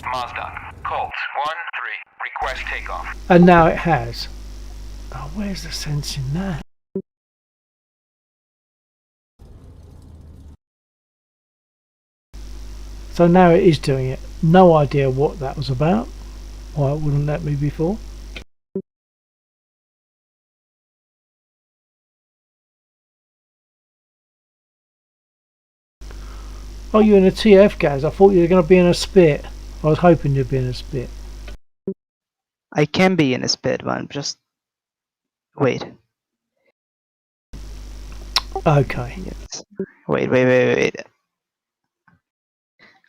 Speaker 12: Mazda, Colt 1-3, request takeoff.
Speaker 2: And now it has. Oh, where's the sense in that? So now it is doing it. No idea what that was about. Why it wouldn't let me before. Oh, you're in a TF, Gaz. I thought you were going to be in a spit. I was hoping you'd be in a spit.
Speaker 1: I can be in a spit one, just wait.
Speaker 2: Okay.
Speaker 1: Yes. Wait.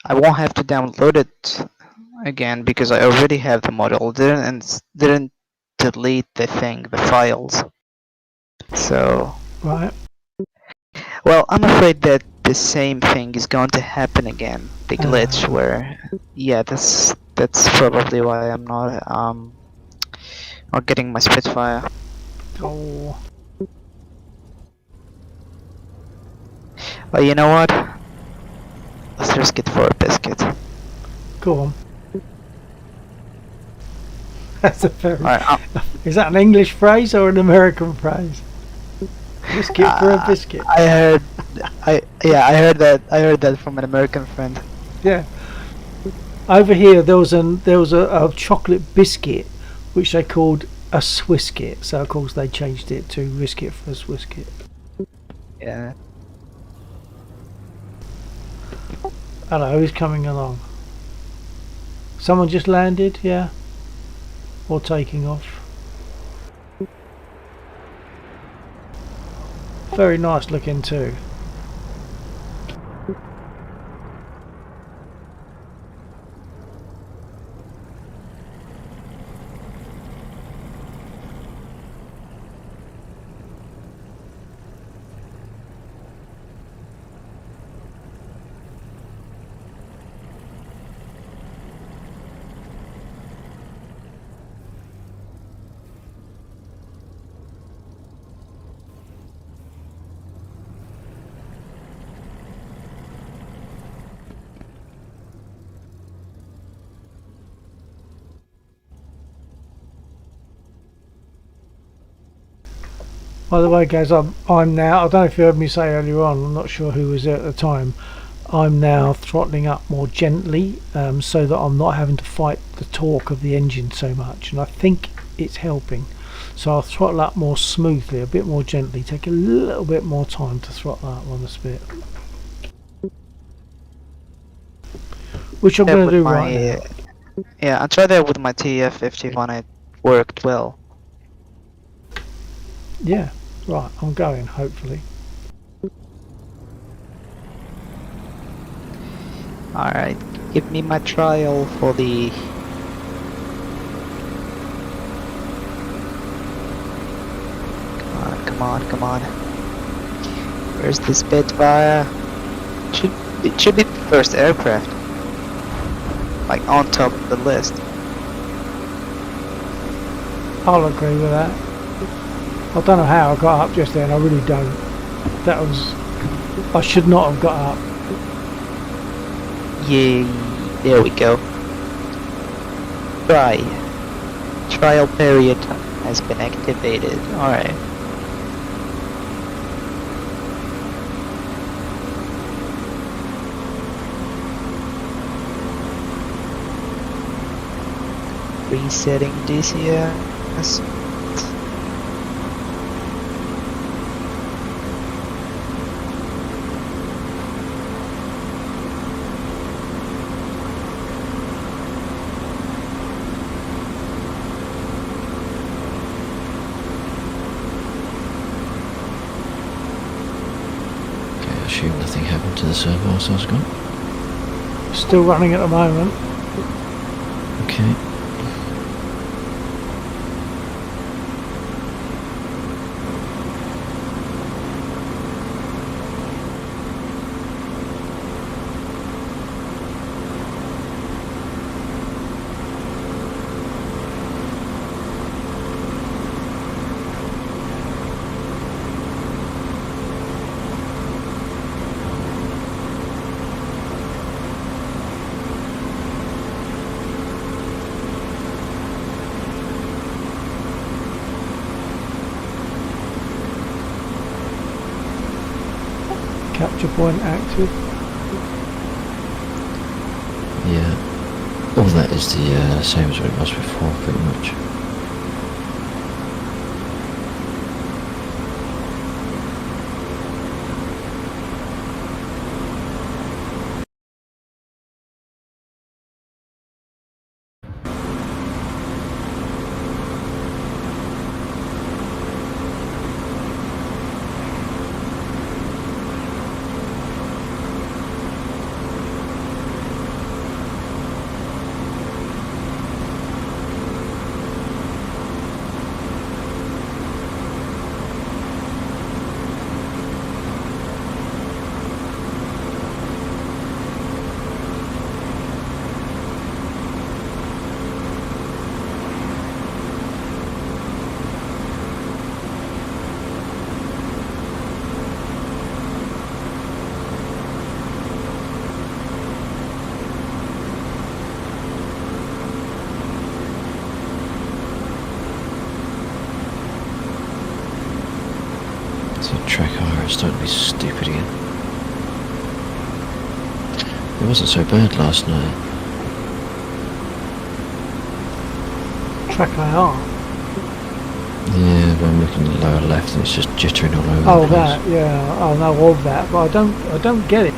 Speaker 1: I won't have to download it again because I already have the model. Didn't delete the files. So.
Speaker 2: Right.
Speaker 1: Well, I'm afraid that the same thing is going to happen again. The glitch where, yeah, that's probably why I'm not getting my Spitfire.
Speaker 2: Oh.
Speaker 1: Well, you know what? Let's risk it for a biscuit.
Speaker 2: Go on. That's a very...
Speaker 1: Right,
Speaker 2: is that an English phrase or an American phrase? Biscuit for a biscuit.
Speaker 1: I heard that from an American friend.
Speaker 2: Yeah. Over here there was a chocolate biscuit which they called a Swisskit, so of course they changed it to risk it for a Swisskit.
Speaker 1: Yeah.
Speaker 2: Hello, who's coming along? Someone just landed, yeah? Or taking off? Very nice looking too. By the way, guys, I'm now, I don't know if you heard me say earlier on, I'm not sure who was there at the time, I'm now throttling up more gently so that I'm not having to fight the torque of the engine so much, and I think it's helping. So I'll throttle up more smoothly, a bit more gently, take a little bit more time to throttle up on the spit. Which I'm going to do right now.
Speaker 1: Yeah, I tried that with my TF51, it worked well.
Speaker 2: Yeah, right, I'm going, hopefully.
Speaker 1: Alright, give me my trial for the... Come on. Where's the Spitfire? It should be the first aircraft. Like on top of the list.
Speaker 2: I'll agree with that. I don't know how I got up just then, I really don't. That was... I should not have got up.
Speaker 1: Yay, there we go. Trial period has been activated. Alright. Resetting DCS.
Speaker 11: I assume nothing happened to the server whilst I was gone.
Speaker 2: Still running at the moment.
Speaker 11: Okay.
Speaker 2: Capture point active.
Speaker 11: Yeah. All that is the same as what it was before, pretty much. Track hire is starting to be stupid again. It wasn't so bad last night.
Speaker 2: Track IR.
Speaker 11: Yeah, but I'm looking at the lower left and it's just jittering all over.
Speaker 2: Oh,
Speaker 11: the place.
Speaker 2: that, yeah, I know of that, but I don't get it.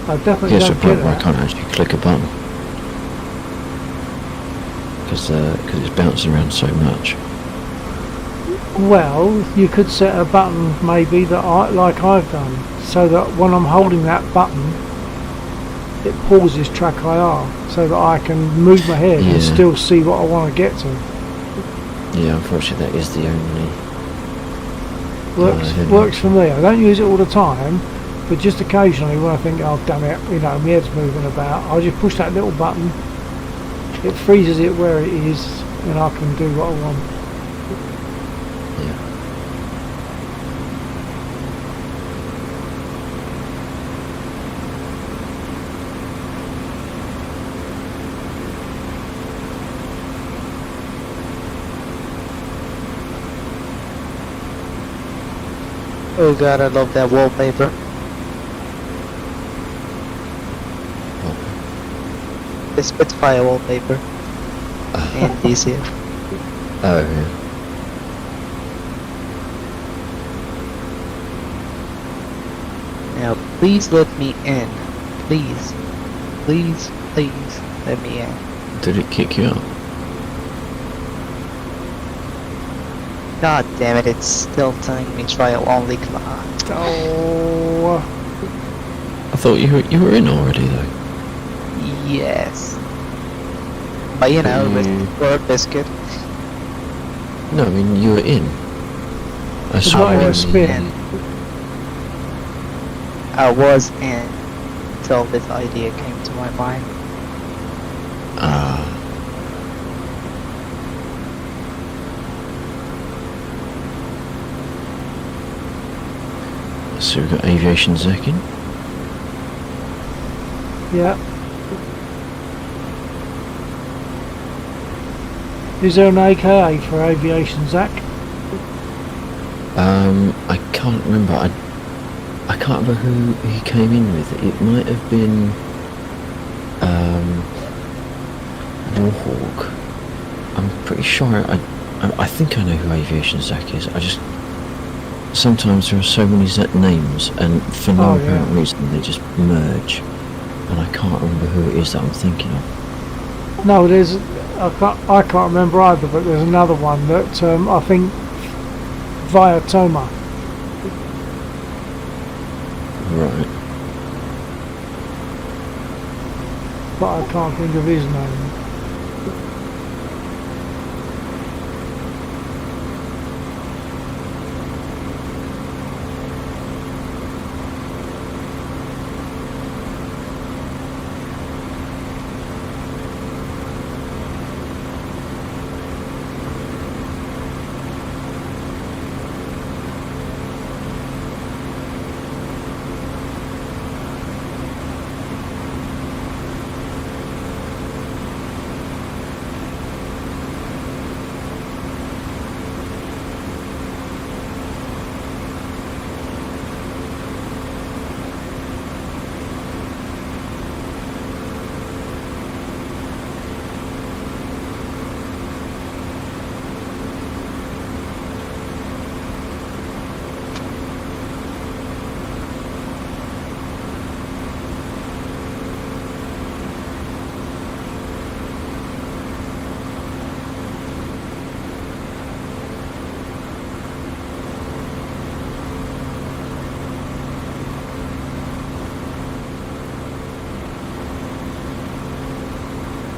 Speaker 2: I definitely
Speaker 11: Yes,
Speaker 2: don't
Speaker 11: but
Speaker 2: get
Speaker 11: I
Speaker 2: that.
Speaker 11: can't actually click a button because it's bouncing around so much.
Speaker 2: Well, you could set a button maybe that like I've done, so that when I'm holding that button, it pauses track IR, so that I can move my head and still see what I want to get to.
Speaker 11: Yeah, unfortunately, that is the only.
Speaker 2: Works for me. I don't use it all the time, but just occasionally when I think, oh damn it, you know, my head's moving about, I just push that little button. It freezes it where it is, and I can do what I want.
Speaker 1: Oh god, I love that wallpaper. The Spitfire wallpaper. In DC.
Speaker 11: Oh, yeah.
Speaker 1: Now, please let me in. Please. Please, please, let me in.
Speaker 11: Did it kick you out?
Speaker 1: God damn it, it's still telling me trial only class.
Speaker 2: Oh.
Speaker 11: I thought you were in already though.
Speaker 1: Yes. But you know, for a biscuit.
Speaker 11: No, I mean you were in. I saw
Speaker 2: not in
Speaker 11: you
Speaker 2: a spin.
Speaker 1: And I was in until this idea came to my mind.
Speaker 11: So we've got Aviation Zek in.
Speaker 2: Yeah. Is there an AKA for aviation, Zach?
Speaker 11: I can't remember. I can't remember who he came in with. It might have been Warhawk. I'm pretty sure. I think I know who Aviation Zach is. I just sometimes there are so many names, and for no apparent reason they just merge, and I can't remember who it is that I'm thinking of.
Speaker 2: No, there's. I can't remember either, but there's another one that I think via Toma.
Speaker 11: Right.
Speaker 2: But I can't think of his name.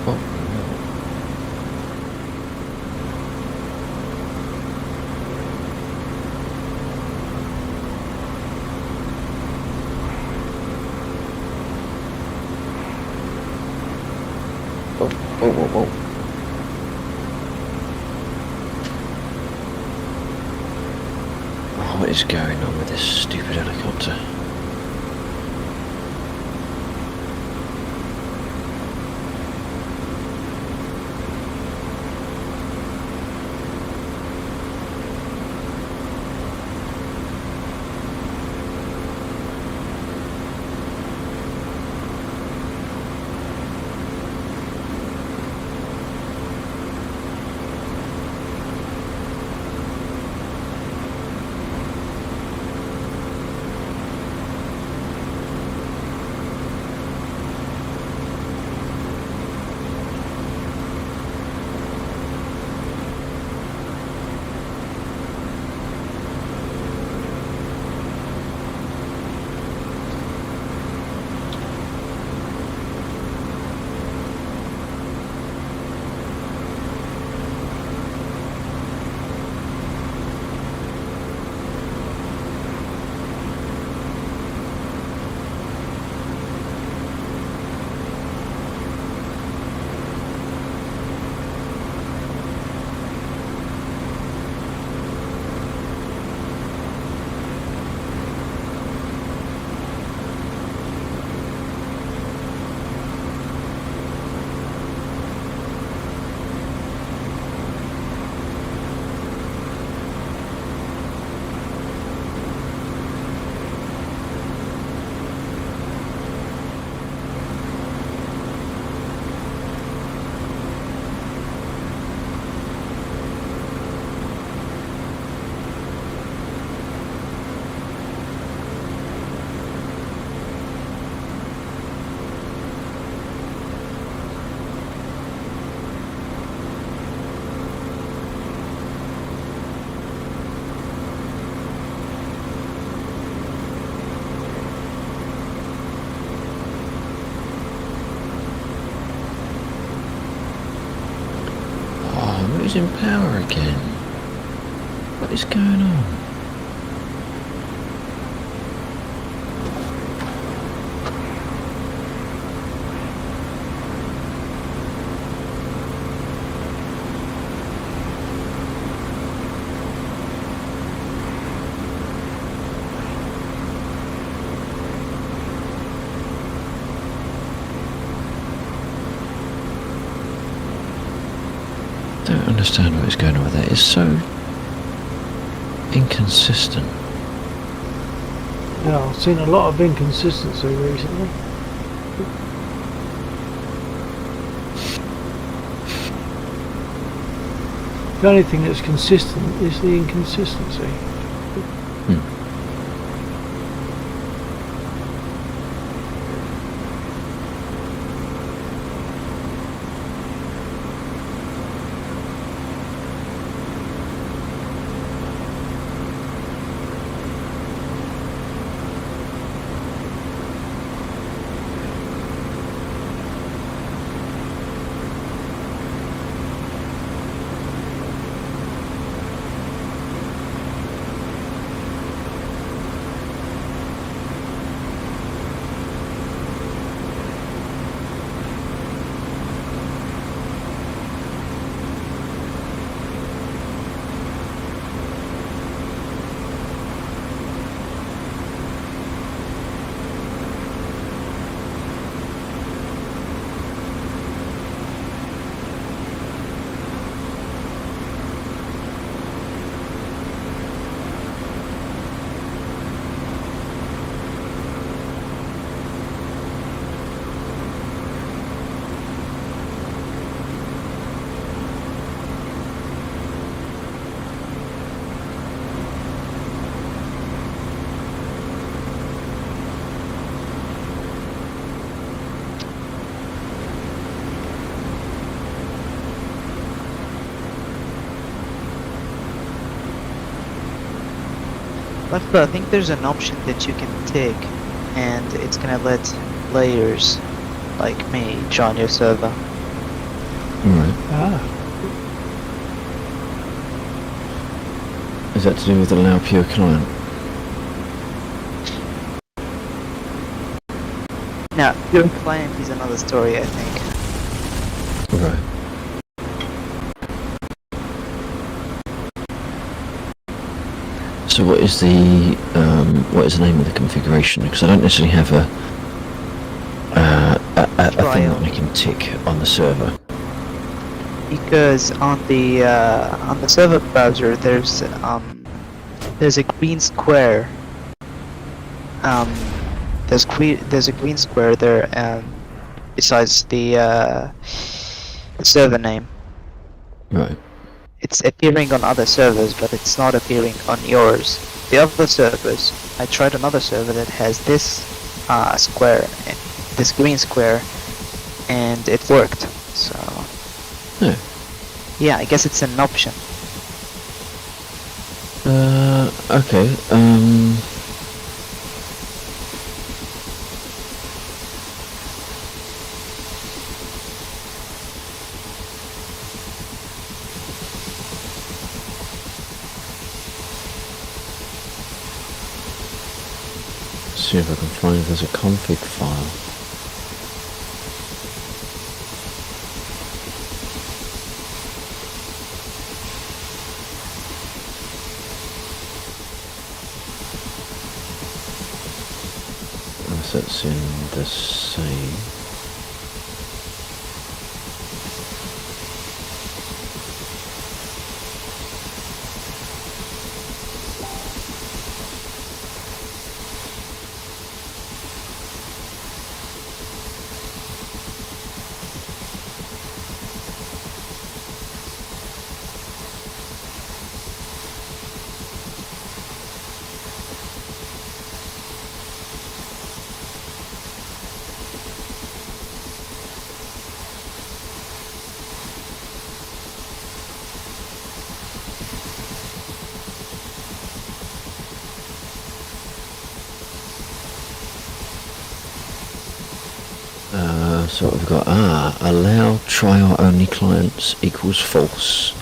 Speaker 11: Whoa. What is going on with this stupid helicopter? Losing power again. What is going on? don't understand what is going on with that. It's so inconsistent.
Speaker 2: Yeah, I've seen a lot of inconsistency recently. The only thing that's consistent is the inconsistency.
Speaker 1: But I think there's an option that you can take, and it's gonna let players like me join your server.
Speaker 11: Right. Is that to do with allow pure client?
Speaker 1: Now, your client is another story, I think.
Speaker 11: Right. So what is the name of the configuration? Because I don't necessarily have a thing that I can tick on the server.
Speaker 1: Because on the server browser there's a green square. There's a green square there besides the server name.
Speaker 11: Right.
Speaker 1: It's appearing on other servers, but it's not appearing on yours. The other servers, I tried another server that has this square, this green square, and it worked. So yeah, I guess it's an option.
Speaker 11: Okay. See if I can find if there's a config file. Unless that's in the same. So what we've got, allow trial only clients equals false.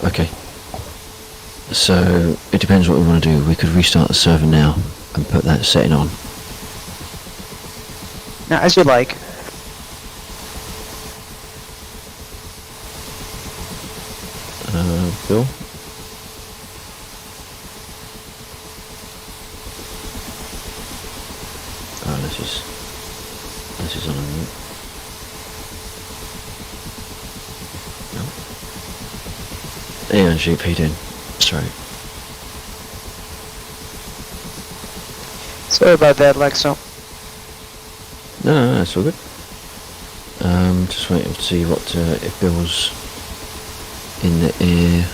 Speaker 11: Okay. So it depends what we want to do. We could restart the server now and put that setting on.
Speaker 1: Now, as you like.
Speaker 11: Bill? Oh, this is on a mute. No. Yeah, GP doing. Sorry.
Speaker 1: Sorry about that, Lexo.
Speaker 11: No, it's all good. Just waiting to see what if Bill's in the air.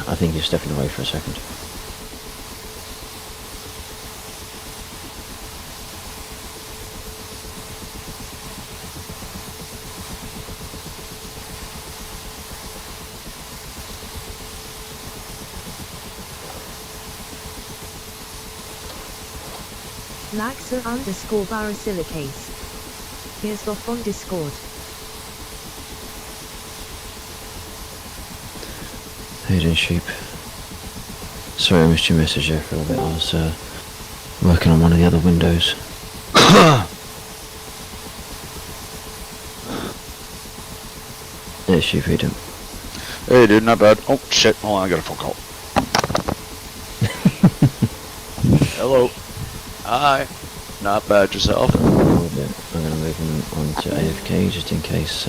Speaker 11: I think he's stepping away for a second.
Speaker 10: Laxer_Barasilicase. Here's Boff on Discord.
Speaker 11: How you doing, Sheep? Sorry I missed your message there for a little bit. I was working on one of the other windows. Yeah, Sheep, how you doing?
Speaker 4: Hey, dude, not bad. Oh, shit. Hold on, I got a phone call. Hello. Hi. Not bad, yourself?
Speaker 11: I'm going to move him on to AFK just in case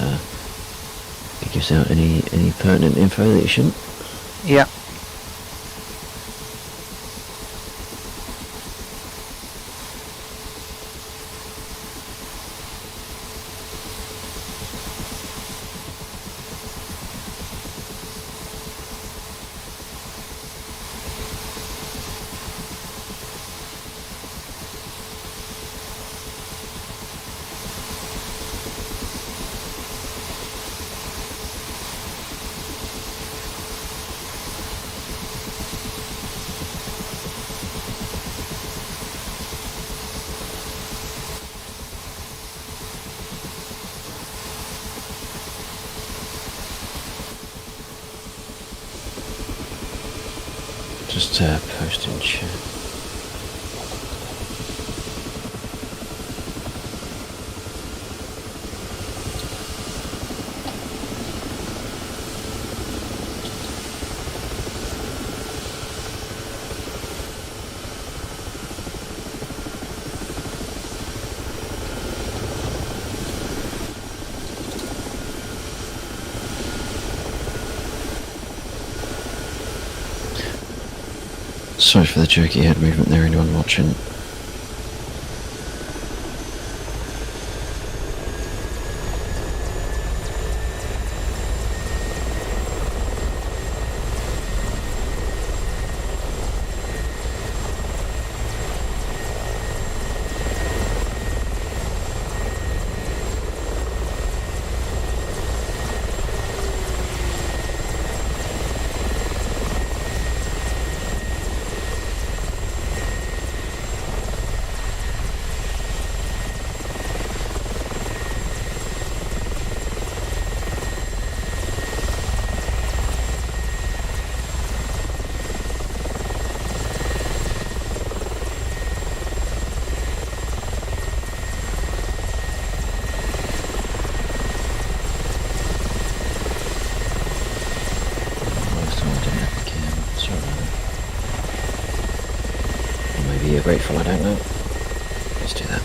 Speaker 11: he gives out any pertinent info that he shouldn't.
Speaker 1: Yeah.
Speaker 11: Just post in chat. Sorry for the jerky head movement there, anyone watching. You're grateful, I don't know. Let's do that.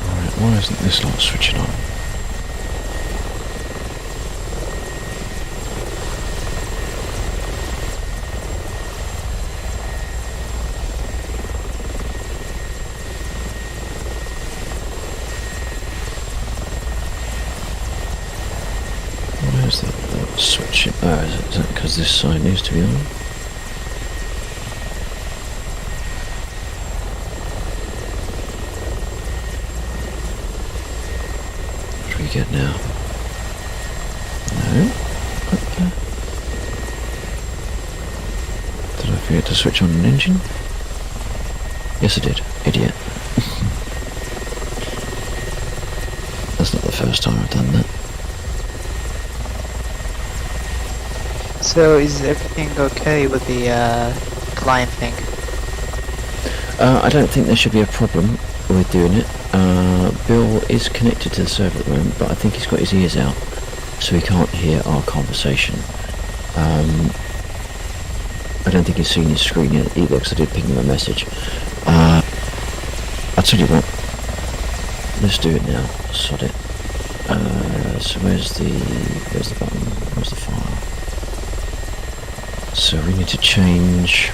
Speaker 11: Alright, why isn't this not switching on? Where's that switch? Oh, is that because this sign needs to be on? What do we get now? No? Okay. Did I forget to switch on an engine? Yes, I did. Idiot. That's not the first time I've done that.
Speaker 1: So is everything okay with the client thing?
Speaker 11: I don't think there should be a problem with doing it. Bill is connected to the server at the moment, but I think he's got his ears out, so he can't hear our conversation. I don't think he's seen his screen yet either, because I did ping him a message. I'll tell you what, let's do it now, sod it. So where's the button, where's the file? So we need to change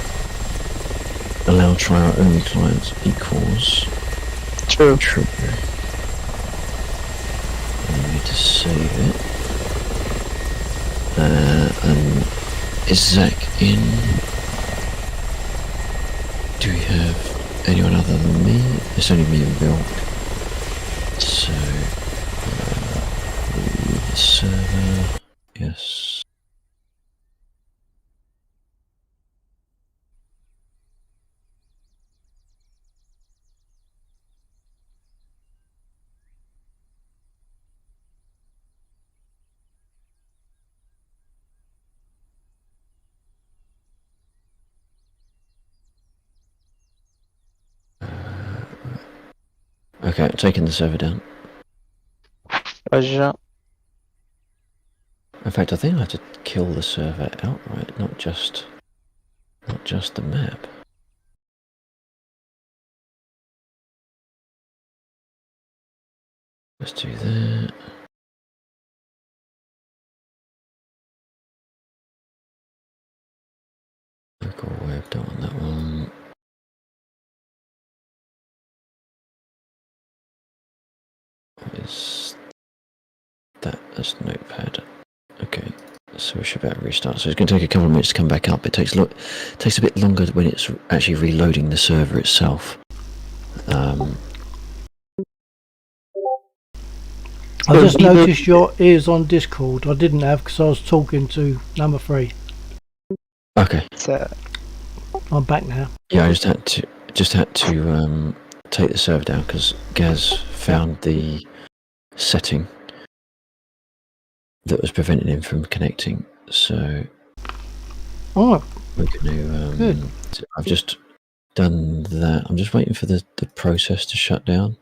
Speaker 11: allow trial only clients equals
Speaker 1: true.
Speaker 11: And we need to save it. And is Zach in? Do we have anyone other than me? It's only me and Bill. So leave the server. Yes. Okay, taking the server down.
Speaker 1: Roger.
Speaker 11: In fact, I think I had to kill the server outright, not just the map. Let's do that. Local web, don't want that one. What is that? That's Notepad. Okay, so we should be able to restart. So it's going to take a couple of minutes to come back up. It takes a bit longer when it's actually reloading the server itself.
Speaker 2: I just noticed your ears on Discord. I didn't have because I was talking to number 3.
Speaker 11: Okay.
Speaker 1: So
Speaker 2: I'm back now.
Speaker 11: Yeah, I just had to take the server down because Gaz found the setting that was preventing him from connecting. So we're going to.
Speaker 2: Good.
Speaker 11: I've just done that. I'm just waiting for the process to shut down.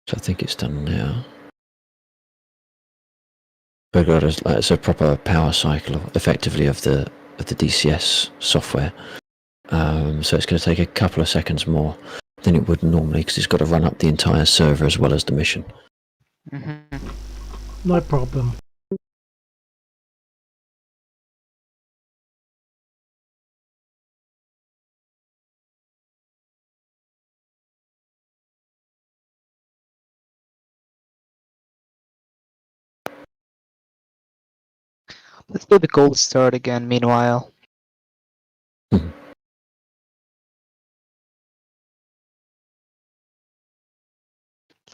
Speaker 11: So I think it's done now. We've got it's a proper power cycle, effectively, of the DCS software. So it's going to take a couple of seconds more than it would normally because it's got to run up the entire server as well as the mission.
Speaker 2: No problem.
Speaker 1: let's do the gold start again. Meanwhile.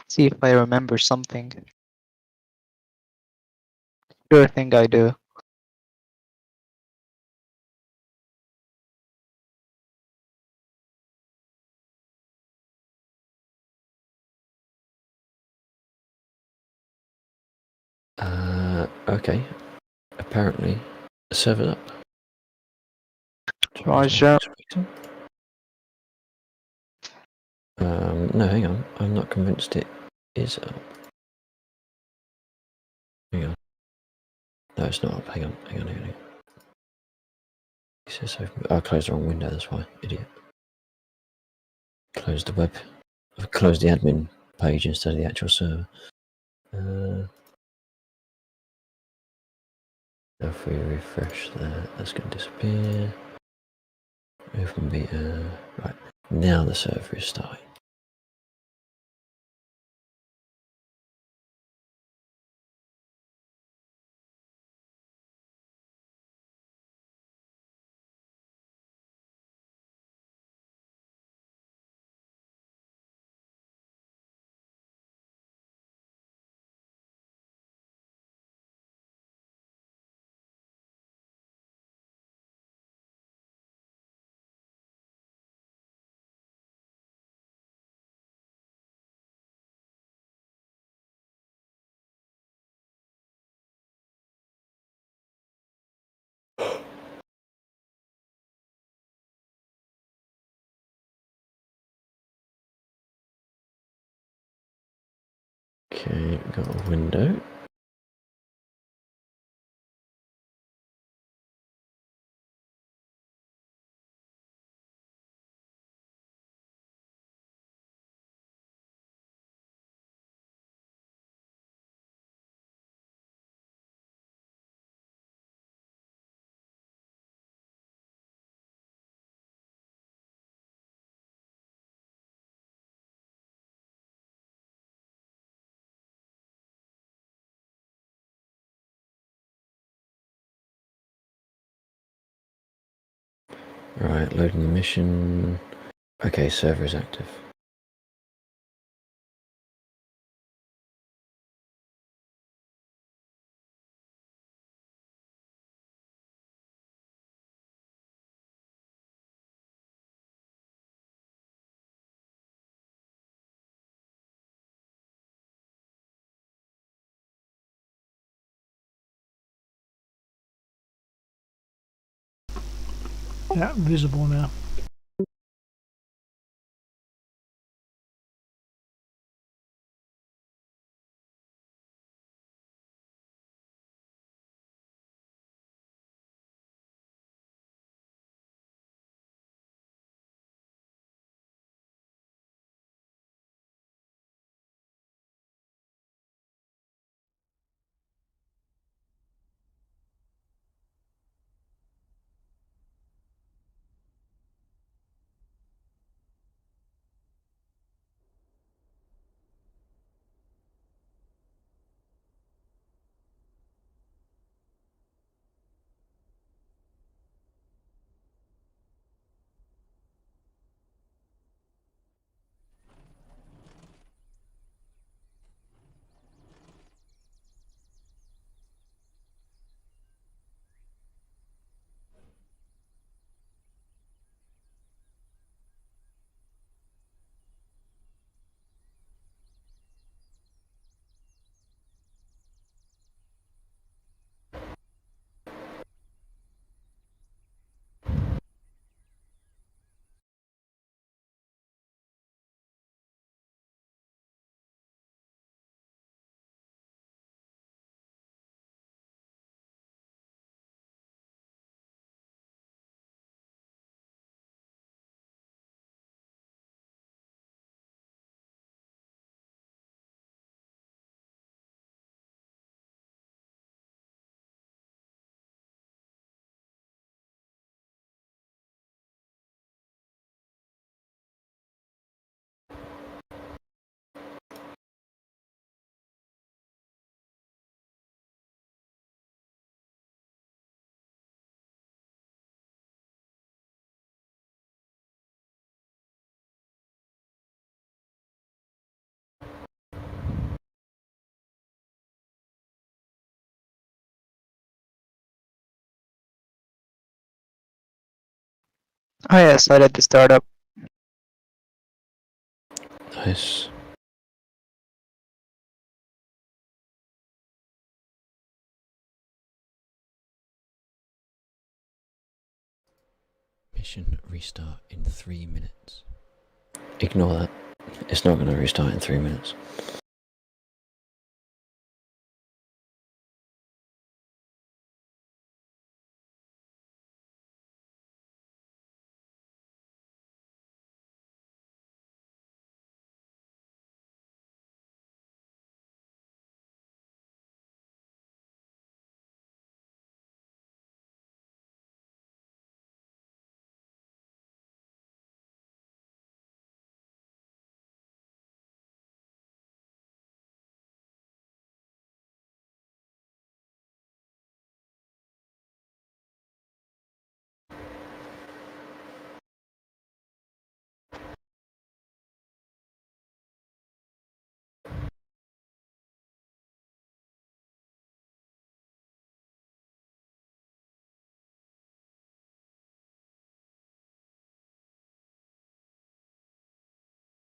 Speaker 1: See if I remember something. Sure, I think I do.
Speaker 11: Okay. Apparently, the server's up.
Speaker 1: Roger.
Speaker 11: No, hang on. I'm not convinced it is up. Hang on. No, it's not up. Hang on. It says open. I closed the wrong window, that's why. Idiot. Close the web. I've closed the admin page instead of the actual server. If we refresh that, that's going to disappear. Open beta. Right. Now the server is starting. Okay, got a window. Right, loading the mission. Okay, server is active.
Speaker 2: Yeah, visible now.
Speaker 1: Oh yeah, started the startup.
Speaker 11: Nice. Mission restart in 3 minutes. Ignore that. It's not going to restart in 3 minutes.